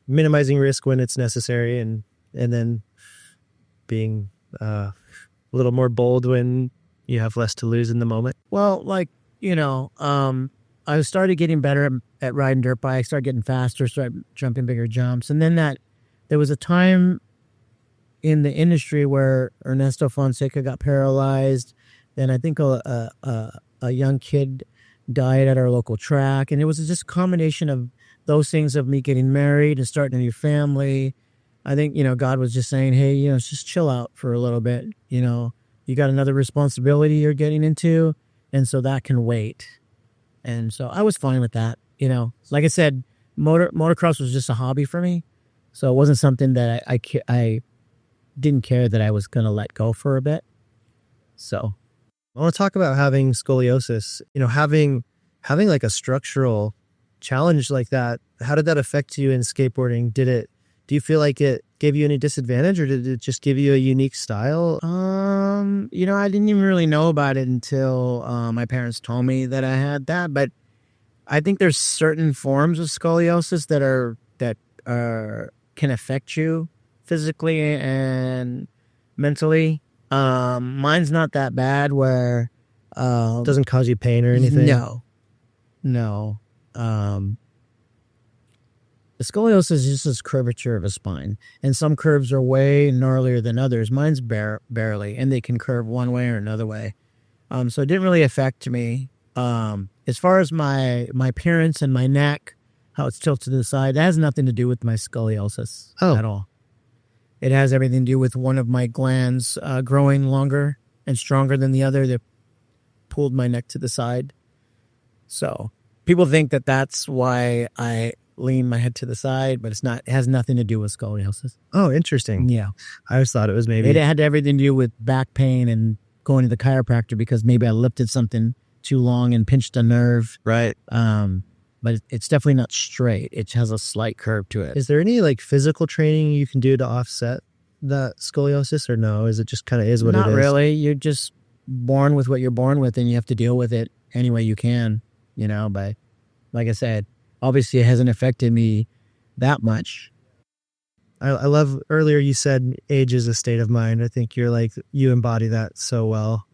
minimizing risk when it's necessary, and then being a little more bold when you have less to lose in the moment. Well, I started getting better at riding dirt bike. I started getting faster, started jumping bigger jumps, and then there was a time in the industry where Ernesto Fonseca got paralyzed. Then I think a young kid died at our local track. And it was just a combination of those things, of me getting married and starting a new family. I think, God was just saying, hey, just chill out for a little bit. You got another responsibility you're getting into. And so that can wait. And so I was fine with that. Like I said, motocross was just a hobby for me. So it wasn't something that I didn't care that I was going to let go for a bit. So I want to talk about having scoliosis, having a structural challenge like that. How did that affect you in skateboarding? Do you feel like it gave you any disadvantage, or did it just give you a unique style? I didn't even really know about it until my parents told me that I had that. But I think there's certain forms of scoliosis that can affect you physically and mentally. Mine's not that bad where it doesn't cause you pain or anything. No. The scoliosis is just this curvature of a spine, and some curves are way gnarlier than others. Mine's barely, and they can curve one way or another way. So it didn't really affect me. As far as my appearance and my neck, how it's tilted to the side, that has nothing to do with my scoliosis at all. It has everything to do with one of my glands growing longer and stronger than the other that pulled my neck to the side. So people think that that's why I lean my head to the side, but it's not. It has nothing to do with scoliosis. Oh, interesting. Yeah. I always thought it was maybe... It had everything to do with back pain and going to the chiropractor because maybe I lifted something too long and pinched a nerve. Right. But it's definitely not straight. It has a slight curve to it. Is there any like physical training you can do to offset that scoliosis, or no? Is it just kind of is what it is? Not really. You're just born with what you're born with, and you have to deal with it any way you can, you know. But like I said, obviously it hasn't affected me that much. I love earlier you said age is a state of mind. I think you embody that so well.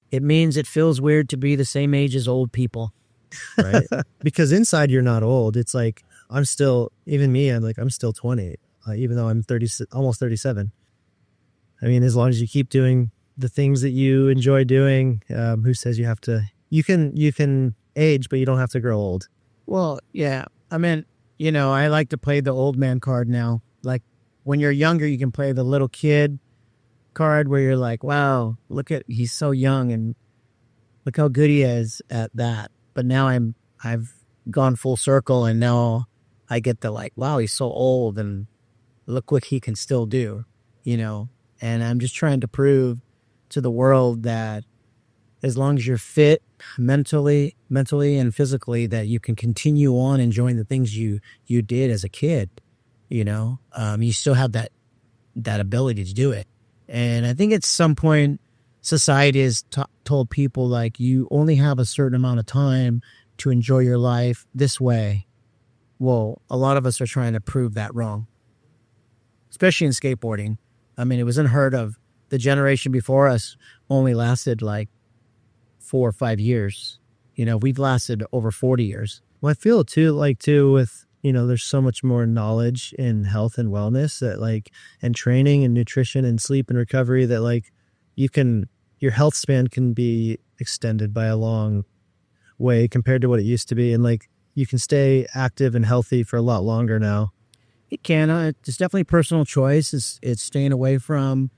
It means it feels weird to be the same age as old people. Right? Because inside you're not old. It's like I'm still, even me, I'm still 20, even though I'm 30, almost 37. I mean, as long as you keep doing the things that you enjoy doing, who says you have to? You can age, but you don't have to grow old. Well, yeah. I mean, you know, I like to play the old man card now. Like when you're younger, you can play the little kid card where you're like, wow, he's so young and look how good he is at that. But now I've gone full circle, and now I get the like, wow, he's so old and look what he can still do, you know. And I'm just trying to prove to the world that as long as you're fit mentally and physically, that you can continue on enjoying the things you did as a kid, you know. You still have that ability to do it. And I think at some point society has told people like you only have a certain amount of time to enjoy your life this way. Well, a lot of us are trying to prove that wrong, especially in skateboarding. I mean, it was unheard of. The generation before us only lasted like 4 or 5 years. You know, we've lasted over 40 years. Well, I feel too with, you know, there's so much more knowledge in health and wellness that like, and training and nutrition and sleep and recovery that like your health span can be extended by a long way compared to what it used to be. And like, you can stay active and healthy for a lot longer now. It can. It's definitely personal choice. It's staying away from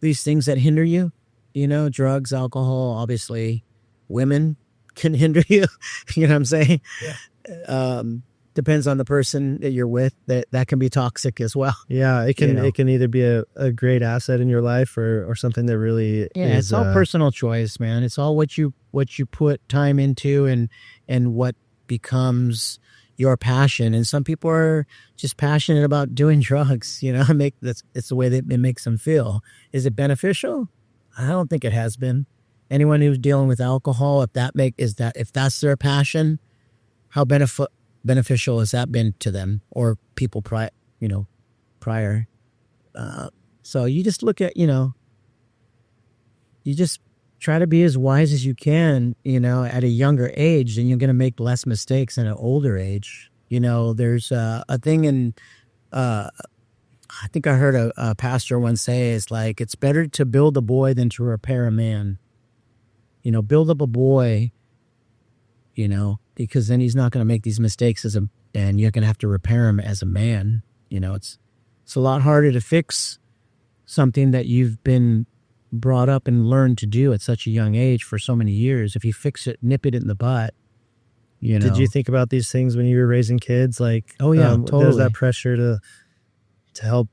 these things that hinder you, you know, drugs, alcohol, obviously women can hinder you. You know what I'm saying? Yeah. Depends on the person that you're with. That can be toxic as well. Yeah, it can. You know? It can either be a great asset in your life or something that really. Yeah, is, it's all personal choice, man. It's all what you put time into and what becomes your passion. And some people are just passionate about doing drugs. You know, it's the way that it makes them feel. Is it beneficial? I don't think it has been. Anyone who's dealing with alcohol, if that's their passion, how beneficial has that been to them or people prior? So you just look at, you know, you just try to be as wise as you can, you know, at a younger age, and you're going to make less mistakes at an older age. You know, there's a thing in, I think I heard a pastor once say, it's like, it's better to build a boy than to repair a man. You know, build up a boy, you know, because then he's not going to make these mistakes and you're going to have to repair him as a man. You know, it's a lot harder to fix something that you've been brought up and learned to do at such a young age for so many years. If you fix it, nip it in the butt, you know. Did you think about these things when you were raising kids? Like, oh yeah, totally. There's that pressure to help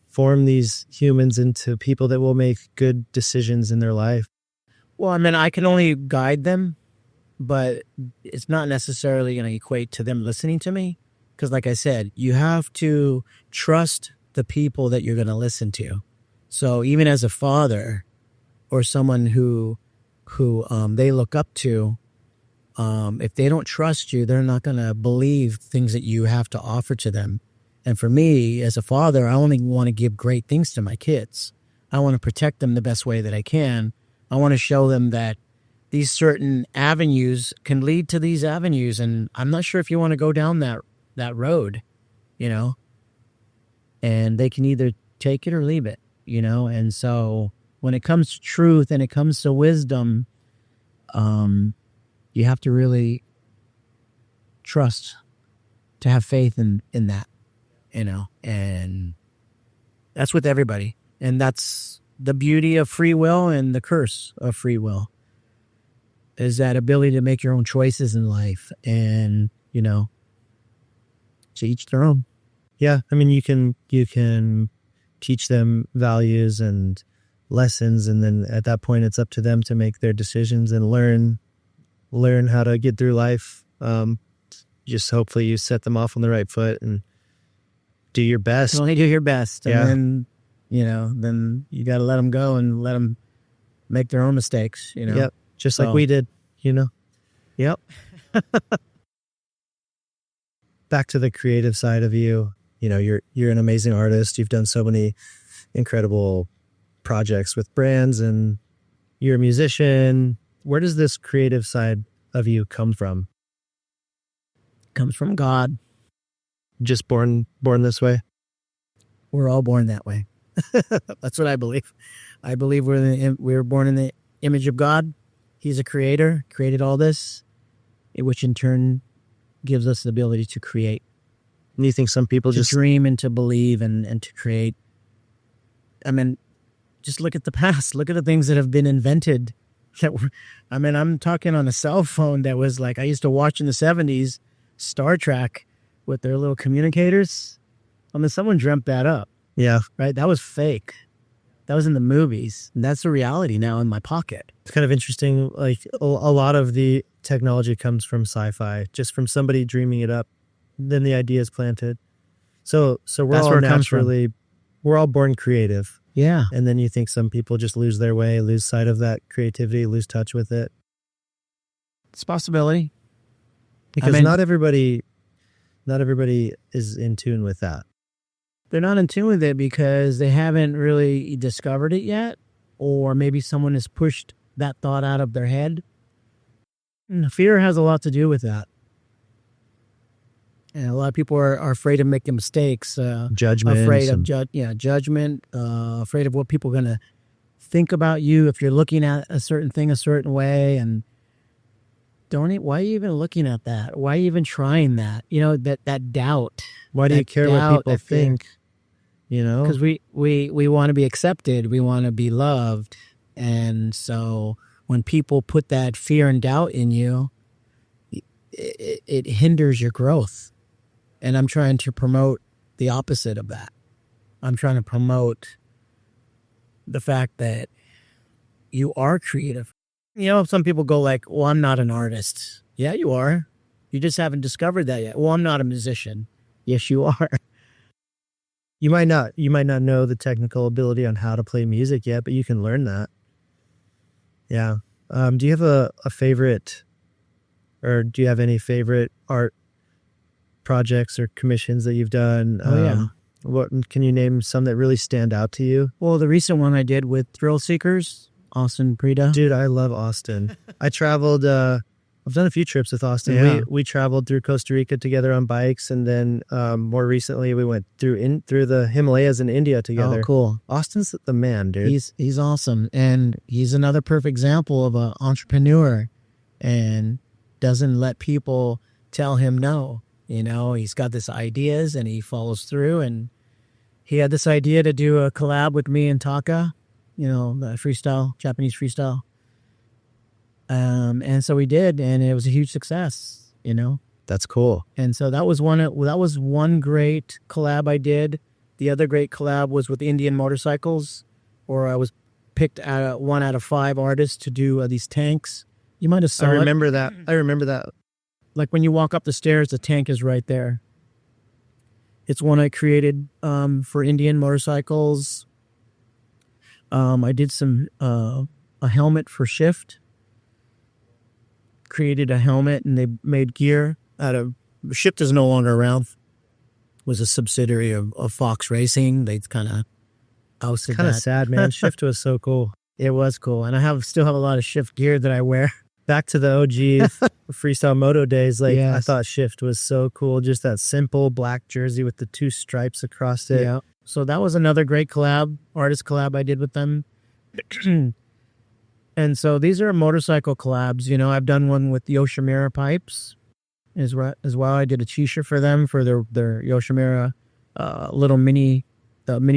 form these humans into people that will make good decisions in their life. Well, I mean, I can only guide them, but it's not necessarily going to equate to them listening to me. Because like I said, you have to trust the people that you're going to listen to. So even as a father or someone who they look up to, if they don't trust you, they're not going to believe things that you have to offer to them. And for me, as a father, I only want to give great things to my kids. I want to protect them the best way that I can. I want to show them that these certain avenues can lead to these avenues. And I'm not sure if you want to go down that road, you know, and they can either take it or leave it, you know. And so when it comes to truth and it comes to wisdom, You have to really trust, to have faith in that, and that's with everybody. And that's the beauty of free will and the curse of free will, is that ability to make your own choices in life, and, to each their own. Yeah. I mean, you can teach them values and lessons, and then at that point it's up to them to make their decisions and learn how to get through life. Just hopefully you set them off on the right foot and do your best. You can only do your best. Yeah. And then you got to let them go and let them make their own mistakes, Yep. Just like we did, Yep. Back to the creative side of you, you're an amazing artist. You've done so many incredible projects with brands, and you're a musician. Where does this creative side of you come from? Comes from God. Just born this way? We're all born that way. That's what I believe. I believe we were born in the image of God. He's a creator, created all this, which in turn gives us the ability to create. And you think some people to dream and to believe and to create. I mean, just look at the past. Look at the things that have been invented. I'm talking on a cell phone that was like, I used to watch in the 70s, Star Trek with their little communicators. Someone dreamt that up. Yeah. Right? That was fake. That was in the movies. And that's the reality now in my pocket. It's kind of interesting. Like a lot of the technology comes from sci-fi, just from somebody dreaming it up. Then the idea is planted. So we're That's all where it comes from. we're all born creative. Yeah. And then you think some people just lose their way, lose sight of that creativity, lose touch with it. It's a possibility. Because not everybody is in tune with that. They're not in tune with it because they haven't really discovered it yet, or maybe someone has pushed that thought out of their head. And fear has a lot to do with that. And a lot of people are afraid of making mistakes. Judgment. Afraid of judgment. Afraid of what people are going to think about you if you're looking at a certain thing a certain way. And why are you even looking at that? Why are you even trying that? That doubt. Why do you care what people think? Because we want to be accepted. We want to be loved. And so when people put that fear and doubt in you, it hinders your growth. And I'm trying to promote the opposite of that. I'm trying to promote the fact that you are creative. Some people go like, well, I'm not an artist. Yeah, you are. You just haven't discovered that yet. Well, I'm not a musician. Yes, you are. You might not know the technical ability on how to play music yet, but you can learn that. Yeah. Do you have a favorite, or do you have any favorite art projects or commissions that you've done? Yeah. What can you name some that really stand out to you? Well, the recent one I did with Thrill Seekers, Austin Prida. Dude, I love Austin. I traveled, I've done a few trips with Austin. Yeah. We traveled through Costa Rica together on bikes, and then more recently we went through the Himalayas in India together. Oh, cool. Austin's the man, dude. He's awesome, and he's another perfect example of an entrepreneur, and doesn't let people tell him no. He's got these ideas and he follows through, and he had this idea to do a collab with me and Taka, the freestyle, Japanese freestyle. And so we did, and it was a huge success, That's cool. And so that was one great collab I did. The other great collab was with Indian Motorcycles, where I was picked one out of 5 artists to do these tanks. You might have saw I remember that. Like when you walk up the stairs, the tank is right there. It's one I created for Indian Motorcycles. I did a helmet for Shift. Created a helmet, and they made gear out of... Shift is no longer around. Was a subsidiary of Fox Racing. They kind of ousted that. Kind of sad, man. Shift was so cool. It was cool. And I still have a lot of Shift gear that I wear. Back to the OG freestyle moto days, Yes. I thought Shift was so cool. Just that simple black jersey with the 2 stripes across it. Yeah. So that was another great artist collab I did with them. And so these are motorcycle collabs. You know, I've done one with Yoshimura pipes as well. I did a t-shirt for them for their Yoshimura little mini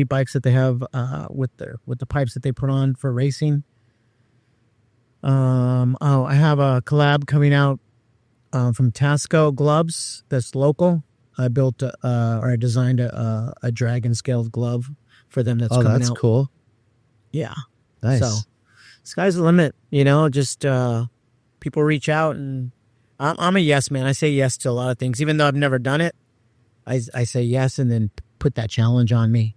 bikes that they have with the pipes that they put on for racing. I have a collab coming out from Tasco Gloves that's local. I built or I designed a dragon scaled glove for them that's coming out. Oh, that's cool. Yeah. Nice. So sky's the limit, you know, just people reach out, and I'm a yes man. I say yes to a lot of things. Even though I've never done it, I say yes and then put that challenge on me.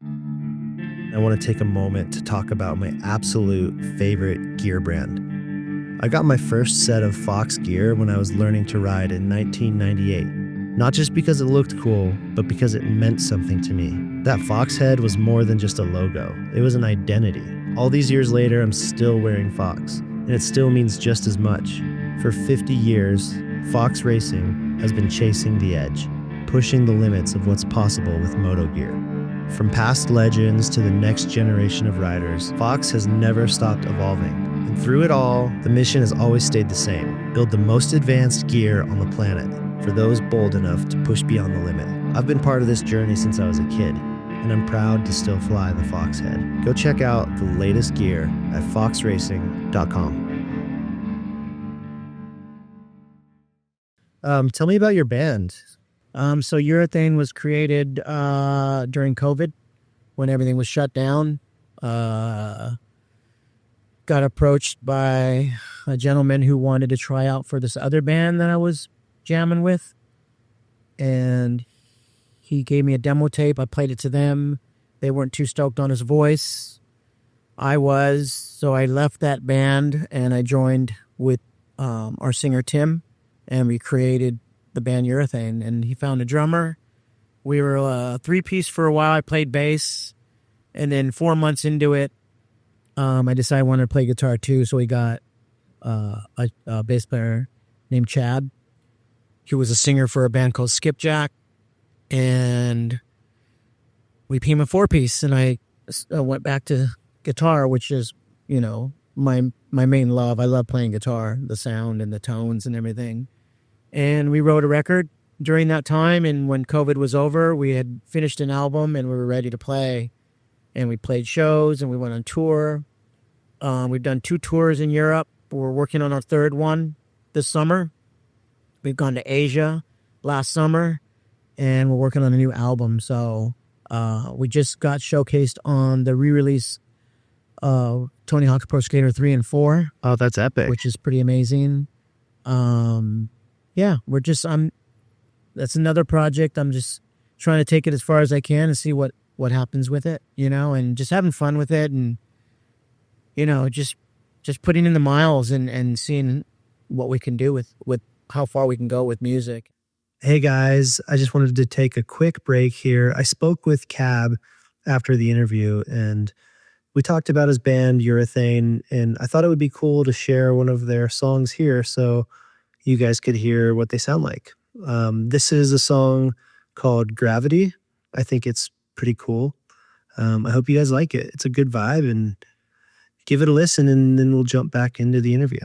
I want to take a moment to talk about my absolute favorite gear brand. I got my first set of Fox gear when I was learning to ride in 1998. Not just because it looked cool, but because it meant something to me. That Fox head was more than just a logo. It was an identity. All these years later, I'm still wearing Fox, and it still means just as much. For 50 years, Fox Racing has been chasing the edge, pushing the limits of what's possible with moto gear. From past legends to the next generation of riders, Fox has never stopped evolving. And through it all, the mission has always stayed the same: build the most advanced gear on the planet for those bold enough to push beyond the limit. I've been part of this journey since I was a kid, and I'm proud to still fly the Fox head. Go check out the latest gear at foxracing.com. Tell me about your band. So Urethane was created during COVID when everything was shut down. Got approached by a gentleman who wanted to try out for this other band that I was jamming with. And he gave me a demo tape. I played it to them. They weren't too stoked on his voice. I was. So I left that band and I joined with our singer Tim. And we created the band Urethane, and he found a drummer. We were a three-piece for a while. I played bass, and then 4 months into it, I decided I wanted to play guitar too, so we got a bass player named Chad. He was a singer for a band called Skipjack, and we became a four-piece, and I went back to guitar, which is, you know, my main love. I love playing guitar, the sound and the tones and everything. And we wrote a record during that time. And when COVID was over, we had finished an album and we were ready to play. And we played shows and we went on tour. We've done 2 tours in Europe. We're working on our 3rd one this summer. We've gone to Asia last summer and we're working on a new album. So we just got showcased on the re-release of Tony Hawk's Pro Skater 3 and 4. Oh, that's epic. Which is pretty amazing. Yeah, that's another project. I'm just trying to take it as far as I can and see what happens with it, you know, and just having fun with it and, you know, just putting in the miles and seeing what we can do with how far we can go with music. Hey guys, I just wanted to take a quick break here. I spoke with Cab after the interview and we talked about his band Urethane, and I thought it would be cool to share one of their songs here so you guys could hear what they sound like. This is a song called Gravity. I think it's pretty cool. I hope you guys like it. It's a good vibe, and give it a listen, and then we'll jump back into the interview.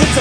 It's a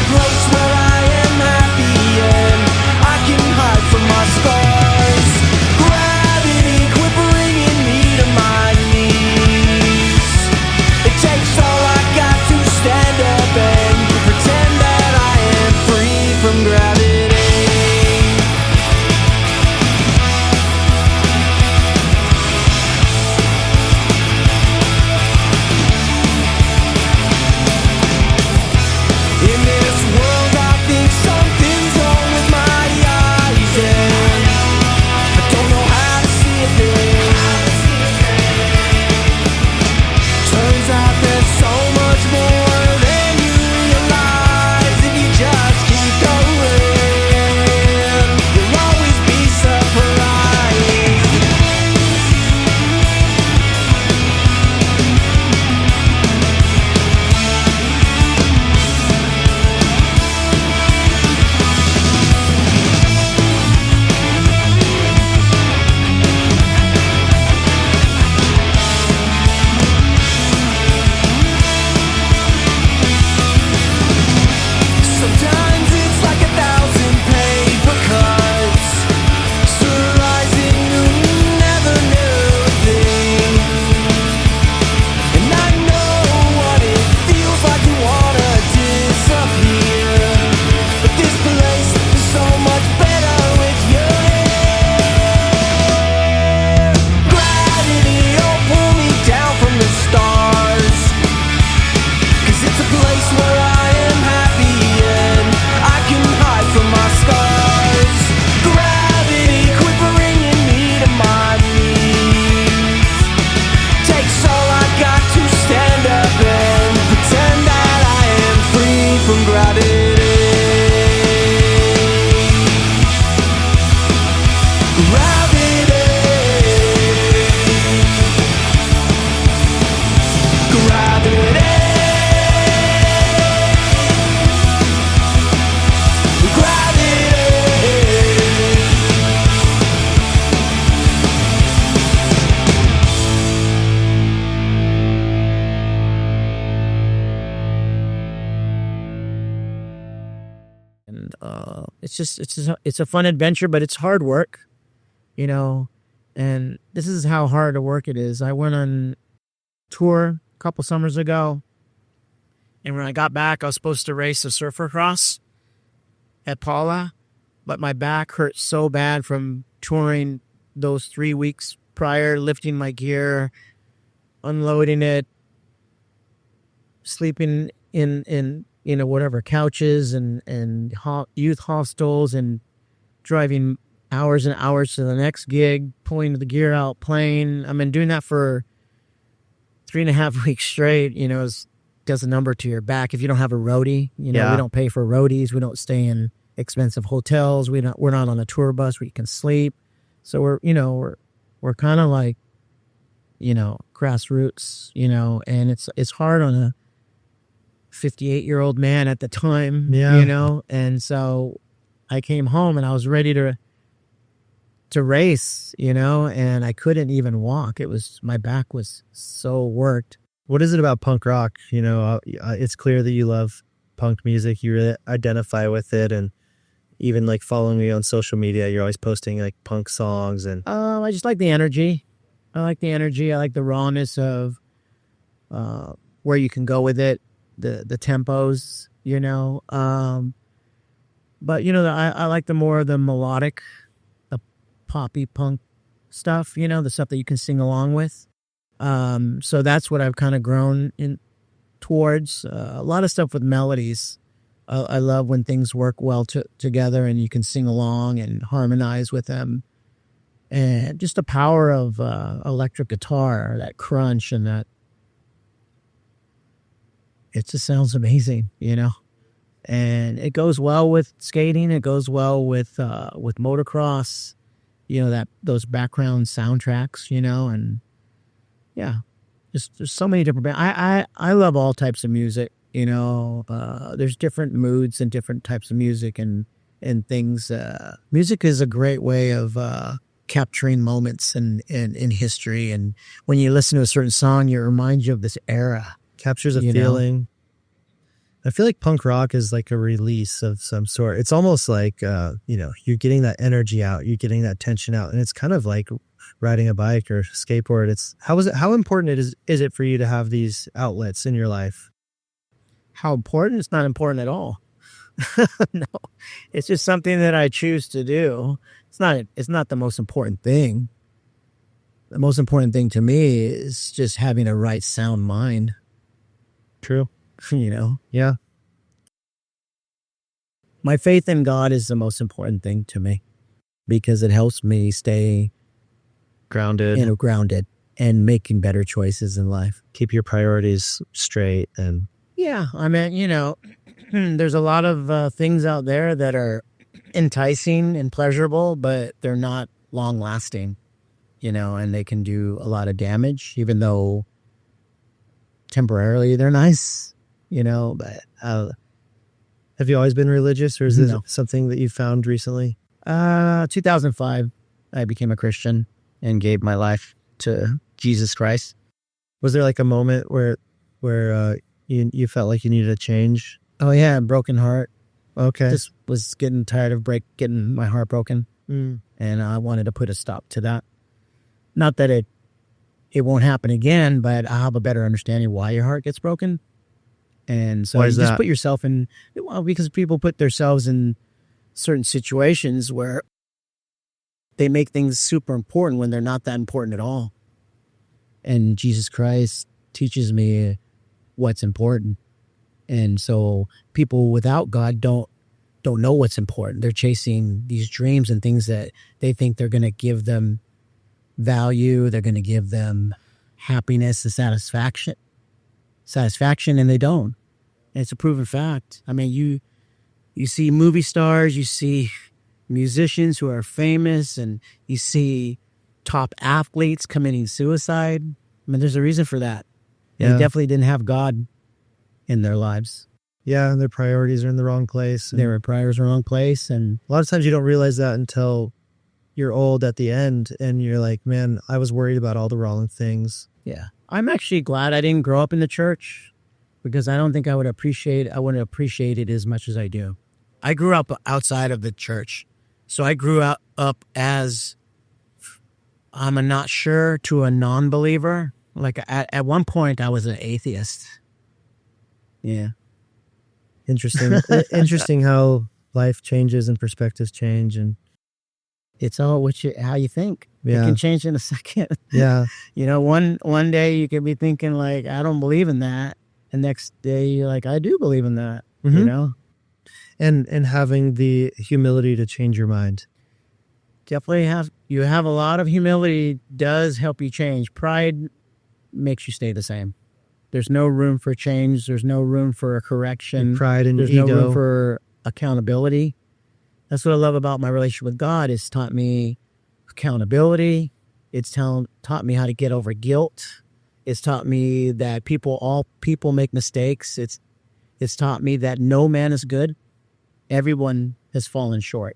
Gravity. And it's a fun adventure, but it's hard work, you know. And this is how hard a work it is. I went on tour a couple summers ago, and when I got back, I was supposed to race a surfer cross at Paula, but my back hurt so bad from touring those 3 weeks prior, lifting my gear, unloading it, sleeping in whatever couches and youth hostels, and driving hours and hours to the next gig, pulling the gear out, playing. I've been doing that for 3.5 weeks straight. Does a number to your back. If you don't have a roadie, we don't pay for roadies. We don't stay in expensive hotels. We're not on a tour bus where you can sleep. So we're kind of like, grassroots, and it's hard on a 58-year-old man at the time, and so I came home and I was ready to race, and I couldn't even walk. My back was so worked. What is it about punk rock? It's clear that you love punk music. You really identify with it, and even like following me on social media, you're always posting like punk songs. And I just like the energy. I like the rawness of where you can go with it, the tempos, but I like the more the melodic, the poppy punk stuff, the stuff that you can sing along with. So that's what I've kind of grown in towards. A lot of stuff with melodies. I love when things work well together and you can sing along and harmonize with them. And just the power of electric guitar, that crunch, and that it just sounds amazing, And it goes well with skating. It goes well with motocross, those background soundtracks, and yeah, there's so many different bands. I love all types of music, there's different moods and different types of music and things. Music is a great way of capturing moments in history. And when you listen to a certain song, it reminds you of this era. Captures a feeling. I feel like punk rock is like a release of some sort. It's almost like, you're getting that energy out, you're getting that tension out. And it's kind of like riding a bike or skateboard. How important is it for you to have these outlets in your life? How important? It's not important at all. No, it's just something that I choose to do. It's not the most important thing. The most important thing to me is just having a right sound mind. True. Yeah. My faith in God is the most important thing to me because it helps me stay grounded and making better choices in life. Keep your priorities straight. And yeah, I mean, there's a lot of things out there that are enticing and pleasurable, but they're not long lasting, and they can do a lot of damage, even though temporarily they're nice, but have you always been religious, or is this No. something that you found recently? 2005, I became a Christian and gave my life to Jesus Christ. Was there like a moment where you felt like you needed a change? Oh yeah, broken heart. Okay. Just was getting tired of getting my heart broken, and I wanted to put a stop to that. Not that it won't happen again, but I'll have a better understanding why your heart gets broken. And so Why you is just that? put yourself in, because people put themselves in certain situations where they make things super important when they're not that important at all. And Jesus Christ teaches me what's important. And so people without God don't know what's important. They're chasing these dreams and things that they think they're going to give them value. They're going to give them happiness and satisfaction, and they don't. And it's a proven fact. I mean, you see movie stars, you see musicians who are famous, and you see top athletes committing suicide. I mean, there's a reason for that. They definitely didn't have God in their lives. Yeah, their priorities are in the wrong place. Their priorities are in the wrong place. And a lot of times you don't realize that until you're old at the end and you're like, man, I was worried about all the wrong things. Yeah. I'm actually glad I didn't grow up in the church because I don't think I wouldn't appreciate it as much as I do. I grew up outside of the church. So I grew up as I'm a not sure to a non-believer. Like at one point I was an atheist. Yeah. Interesting. Interesting how life changes and perspectives change, and it's all how you think. Yeah. It can change in a second. Yeah. One day you could be thinking like, I don't believe in that. And next day you're like, I do believe in that. Mm-hmm. And having the humility to change your mind. Definitely have a lot of humility does help you change. Pride makes you stay the same. There's no room for change. There's no room for a correction. Your pride and There's ego. no room for accountability. That's what I love about my relationship with God. It's taught me accountability. It's taught me how to get over guilt. It's taught me that all people make mistakes. It's taught me that no man is good. Everyone has fallen short.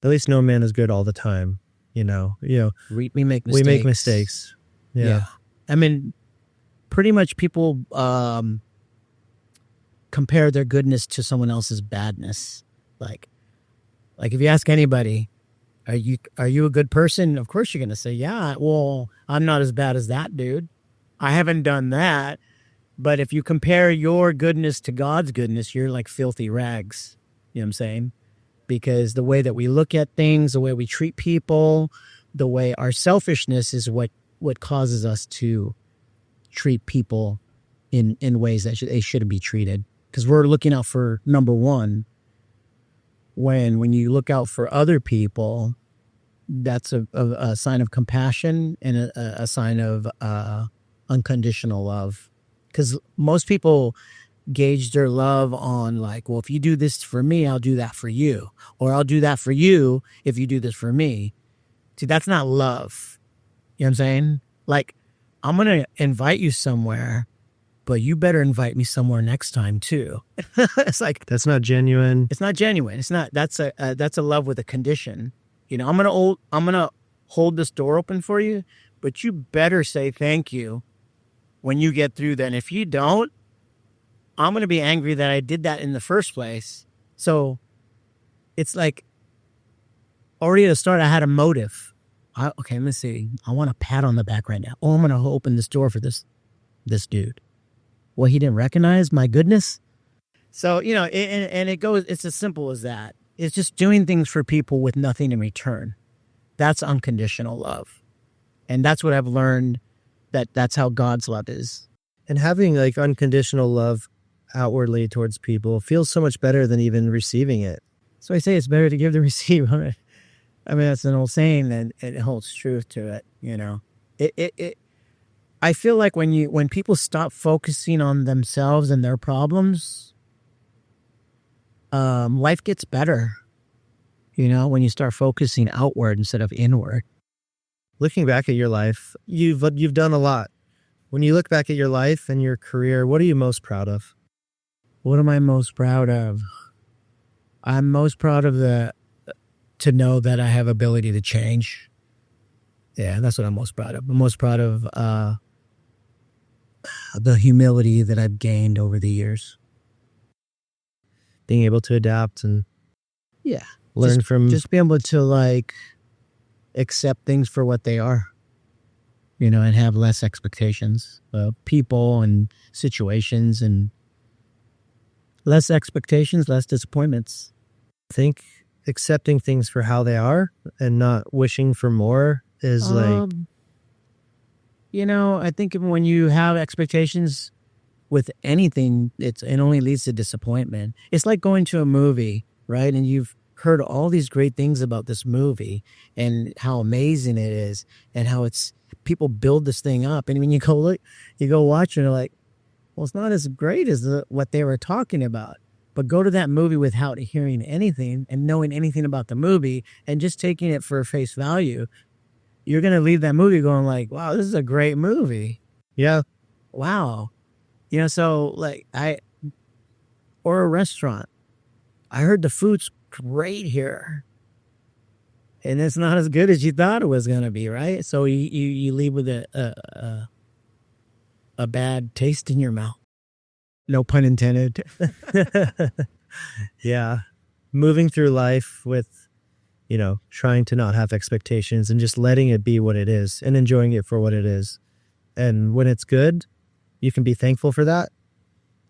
At least no man is good all the time. We make mistakes. We make mistakes. Yeah. I mean, pretty much people compare their goodness to someone else's badness. Like if you ask anybody, are you a good person? Of course you're going to say, yeah, well, I'm not as bad as that dude. I haven't done that. But if you compare your goodness to God's goodness, you're like filthy rags. You know what I'm saying? Because the way that we look at things, the way we treat people, the way our selfishness is what causes us to treat people in ways that they shouldn't be treated. Because we're looking out for number one. When you look out for other people, that's a sign of compassion and a sign of unconditional love. Because most people gauge their love on like, well, if you do this for me, I'll do that for you. Or I'll do that for you if you do this for me. See, that's not love. You know what I'm saying? Like, I'm going to invite you somewhere, but you better invite me somewhere next time too. It's like, that's not genuine. It's not genuine. It's not, that's a love with a condition. I'm going to hold this door open for you, but you better say thank you when you get through that. And if you don't, I'm going to be angry that I did that in the first place. So it's like already at the start, I had a motive. Okay, let me see. I want a pat on the back right now. Oh, I'm going to open this door for this dude. Well, he didn't recognize my goodness. So, and it goes, it's as simple as that. It's just doing things for people with nothing in return. That's unconditional love. And that's what I've learned, that's how God's love is. And having like unconditional love outwardly towards people feels so much better than even receiving it. So I say it's better to give than receive. I mean, that's an old saying, and it holds truth to it. I feel like when people stop focusing on themselves and their problems, life gets better. When you start focusing outward instead of inward. Looking back at your life, you've done a lot. When you look back at your life and your career, what are you most proud of? What am I most proud of? I'm most proud of to know that I have ability to change. Yeah, that's what I'm most proud of. I'm most proud of the humility that I've gained over the years. Being able to adapt and learn from... Just being able to like accept things for what they are, and have less expectations of people and situations, and less expectations, less disappointments. I think accepting things for how they are and not wishing for more is like... I think when you have expectations with anything, it only leads to disappointment. It's like going to a movie, right? And you've heard all these great things about this movie and how amazing it is and how people build this thing up. And when you go watch it, and you're like, well, it's not as great as what they were talking about. But go to that movie without hearing anything and knowing anything about the movie and just taking it for face value. You're going to leave that movie going like, wow, this is a great movie. Yeah. Wow. So like or a restaurant. I heard the food's great here. And it's not as good as you thought it was going to be, right? So you leave with a bad taste in your mouth. No pun intended. Yeah. Moving through life with, trying to not have expectations and just letting it be what it is and enjoying it for what it is. And when it's good, you can be thankful for that.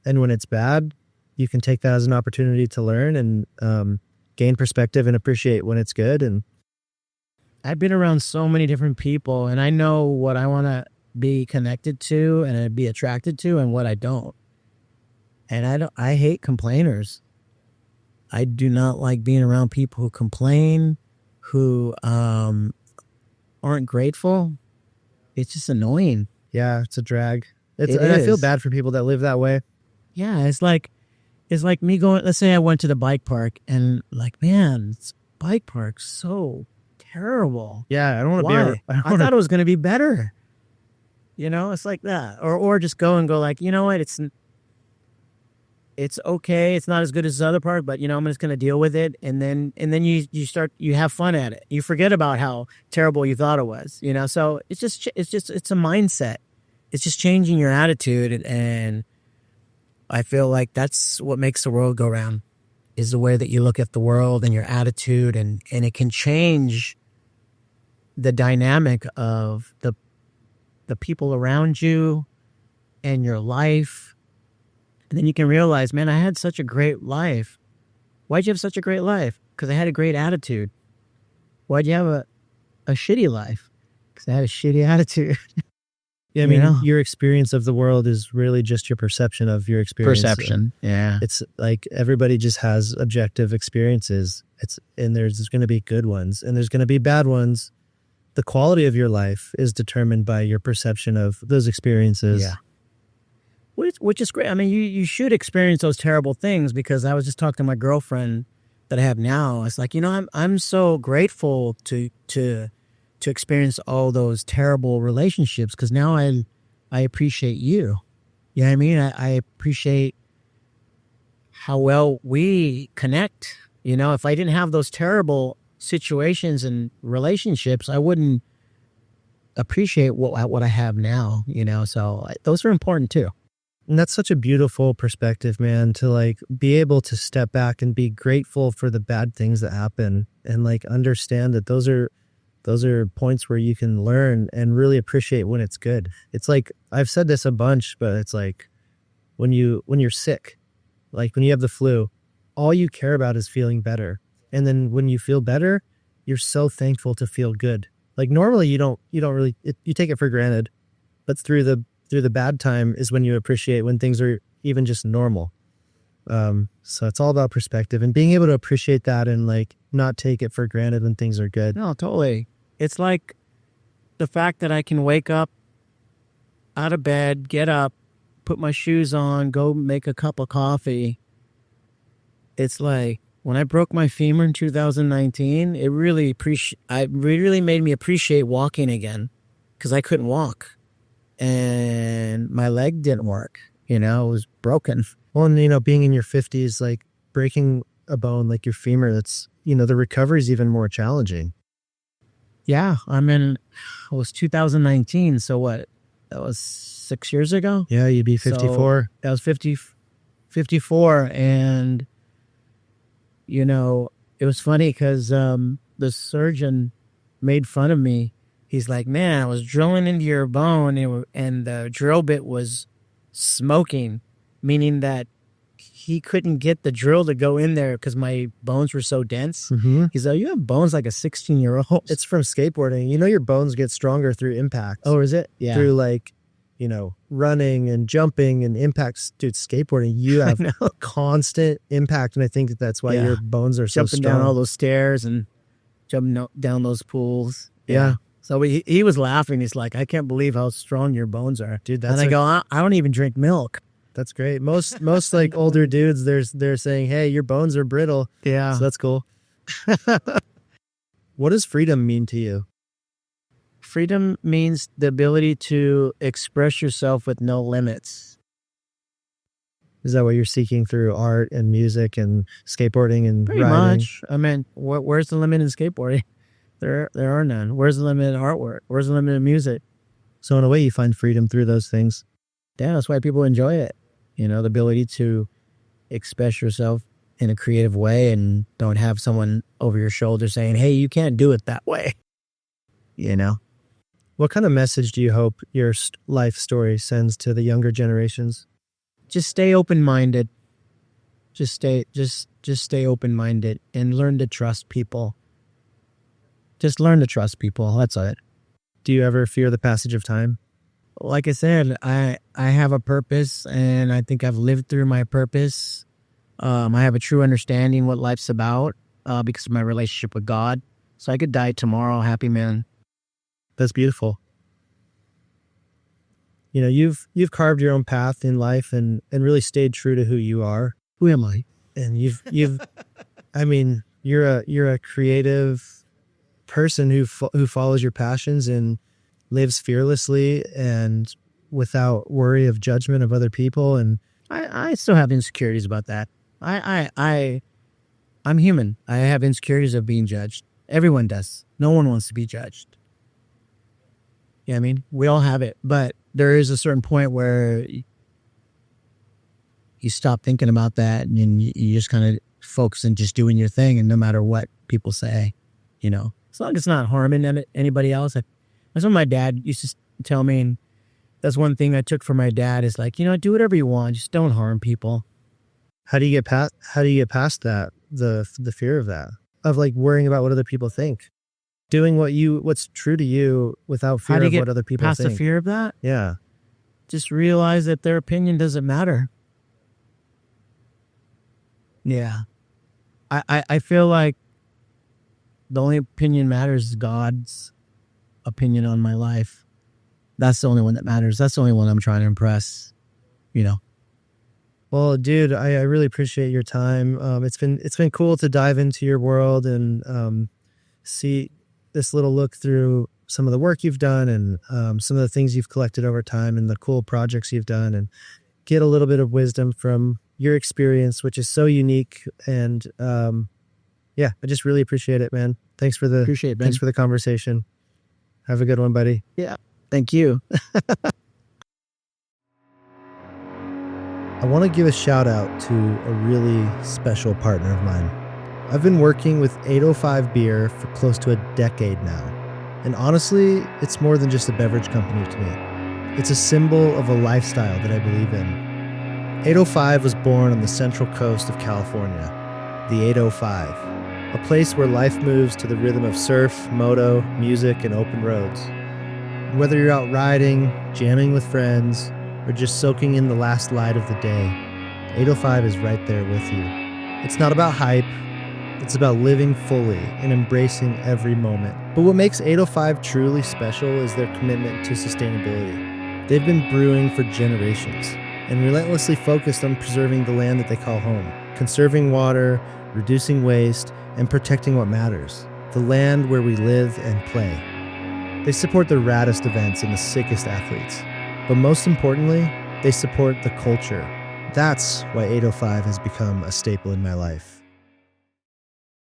And when it's bad, you can take that as an opportunity to learn and gain perspective and appreciate when it's good. And I've been around so many different people, and I know what I want to be connected to and be attracted to and what I don't. And I hate complainers. I do not like being around people who complain, who aren't grateful. It's just annoying. yeah, it's a drag. And I feel bad for people that live that way. Yeah, it's like me going, let's say I went to the bike park and like, man, this bike park's so terrible. Yeah, I don't want to be. I thought it was going to be better. It's like that. Or just go like, you know what? It's okay. It's not as good as the other part, but I'm just going to deal with it. And then you have fun at it. You forget about how terrible you thought it was, So it's a mindset. It's just changing your attitude. And I feel like that's what makes the world go round, is the way that you look at the world and your attitude. And it can change the dynamic of the people around you and your life. And then you can realize, man, I had such a great life. Why'd you have such a great life? Because I had a great attitude. Why'd you have a shitty life? Because I had a shitty attitude. Yeah, I mean, your experience of the world is really just your perception of your experience. Perception, yeah. It's like everybody just has objective experiences. And there's going to be good ones and there's going to be bad ones. The quality of your life is determined by your perception of those experiences. Yeah. Which is great. I mean, you should experience those terrible things, because I was just talking to my girlfriend that I have now. It's like, I'm so grateful to experience all those terrible relationships, because now I appreciate you. You know what I mean? I appreciate how well we connect. If I didn't have those terrible situations and relationships, I wouldn't appreciate what I have now, So those are important too. And that's such a beautiful perspective, man, to like be able to step back and be grateful for the bad things that happen and like understand that those are points where you can learn and really appreciate when it's good. It's like, I've said this a bunch, but it's like when you're sick, like when you have the flu, all you care about is feeling better. And then when you feel better, you're so thankful to feel good. Like normally you don't really, you take it for granted, but through the bad time is when you appreciate when things are even just normal. So it's all about perspective and being able to appreciate that and like not take it for granted when things are good. No, totally. It's like the fact that I can wake up out of bed, get up, put my shoes on, go make a cup of coffee. It's like when I broke my femur in 2019, it really made me appreciate walking again, because I couldn't walk. And my leg didn't work, it was broken. Well, and being in your 50s, like breaking a bone like your femur, that's, the recovery is even more challenging. Yeah, it was 2019, so what? That was 6 years ago? Yeah, you'd be 54. So that was 54, and, it was funny because the surgeon made fun of me. He's like, man, I was drilling into your bone and the drill bit was smoking, meaning that he couldn't get the drill to go in there because my bones were so dense. Mm-hmm. He's like, you have bones like a 16-year-old. It's from skateboarding. Your bones get stronger through impact. Oh, is it? Yeah. Through like, running and jumping and impacts. Dude, skateboarding, you have constant impact. And I think that's why your bones are so strong. Jumping down all those stairs and jumping down those pools. Yeah. So he was laughing. He's like, I can't believe how strong your bones are. Dude, and I go, I don't even drink milk. That's great. Most like older dudes, they're saying, hey, your bones are brittle. Yeah. So that's cool. What does freedom mean to you? Freedom means the ability to express yourself with no limits. Is that what you're seeking through art and music and skateboarding and Pretty riding? much. I mean, where's the limit in skateboarding? There are none. Where's the limit in artwork? Where's the limit in music? So in a way, you find freedom through those things. Yeah, that's why people enjoy it. You know, the ability to express yourself in a creative way and don't have someone over your shoulder saying, hey, you can't do it that way. You know? What kind of message do you hope your life story sends to the younger generations? Just stay open-minded. Just stay open-minded and learn to trust people. Just learn to trust people. That's it. Do you ever fear the passage of time? Like I said, I have a purpose, and I think I've lived through my purpose. I have a true understanding what life's about because of my relationship with God. So I could die tomorrow, happy man. That's beautiful. You know, you've carved your own path in life and really stayed true to who you are. Who am I? And you've I mean, you're a creative person who follows your passions and lives fearlessly and without worry of judgment of other people. And I still have insecurities about that. I'm human. I have insecurities of being judged. Everyone does. No one wants to be judged. Yeah, I mean, we all have it, but there is a certain point where you stop thinking about that and you just kind of focus on just doing your thing, and no matter what people say, you know, as long as it's not harming anybody else. That's what my dad used to tell me, and that's one thing I took from my dad is like, you know, do whatever you want, just don't harm people. How do you get past that, the fear of that, of like worrying about what other people think? Doing what's true to you without fear of what other people think. Past the fear of that? Yeah. Just realize that their opinion doesn't matter. Yeah. I feel like the only opinion matters is God's opinion on my life. That's the only one that matters. That's the only one I'm trying to impress, you know. Well, dude, I really appreciate your time. It's been cool to dive into your world and see this little look through some of the work you've done and some of the things you've collected over time and the cool projects you've done, and get a little bit of wisdom from your experience, which is so unique. And yeah, I just really appreciate it, man. Thanks for the conversation. Have a good one, buddy. Yeah. Thank you. I want to give a shout out to a really special partner of mine. I've been working with 805 Beer for close to a decade now. And honestly, it's more than just a beverage company to me. It's a symbol of a lifestyle that I believe in. 805 was born on the central coast of California, the 805, a place where life moves to the rhythm of surf, moto, music, and open roads. Whether you're out riding, jamming with friends, or just soaking in the last light of the day, 805 is right there with you. It's not about hype. It's about living fully and embracing every moment. But what makes 805 truly special is their commitment to sustainability. They've been brewing for generations and relentlessly focused on preserving the land that they call home, conserving water, reducing waste, and protecting what matters, the land where we live and play. They support the raddest events and the sickest athletes. But most importantly, they support the culture. That's why 805 has become a staple in my life.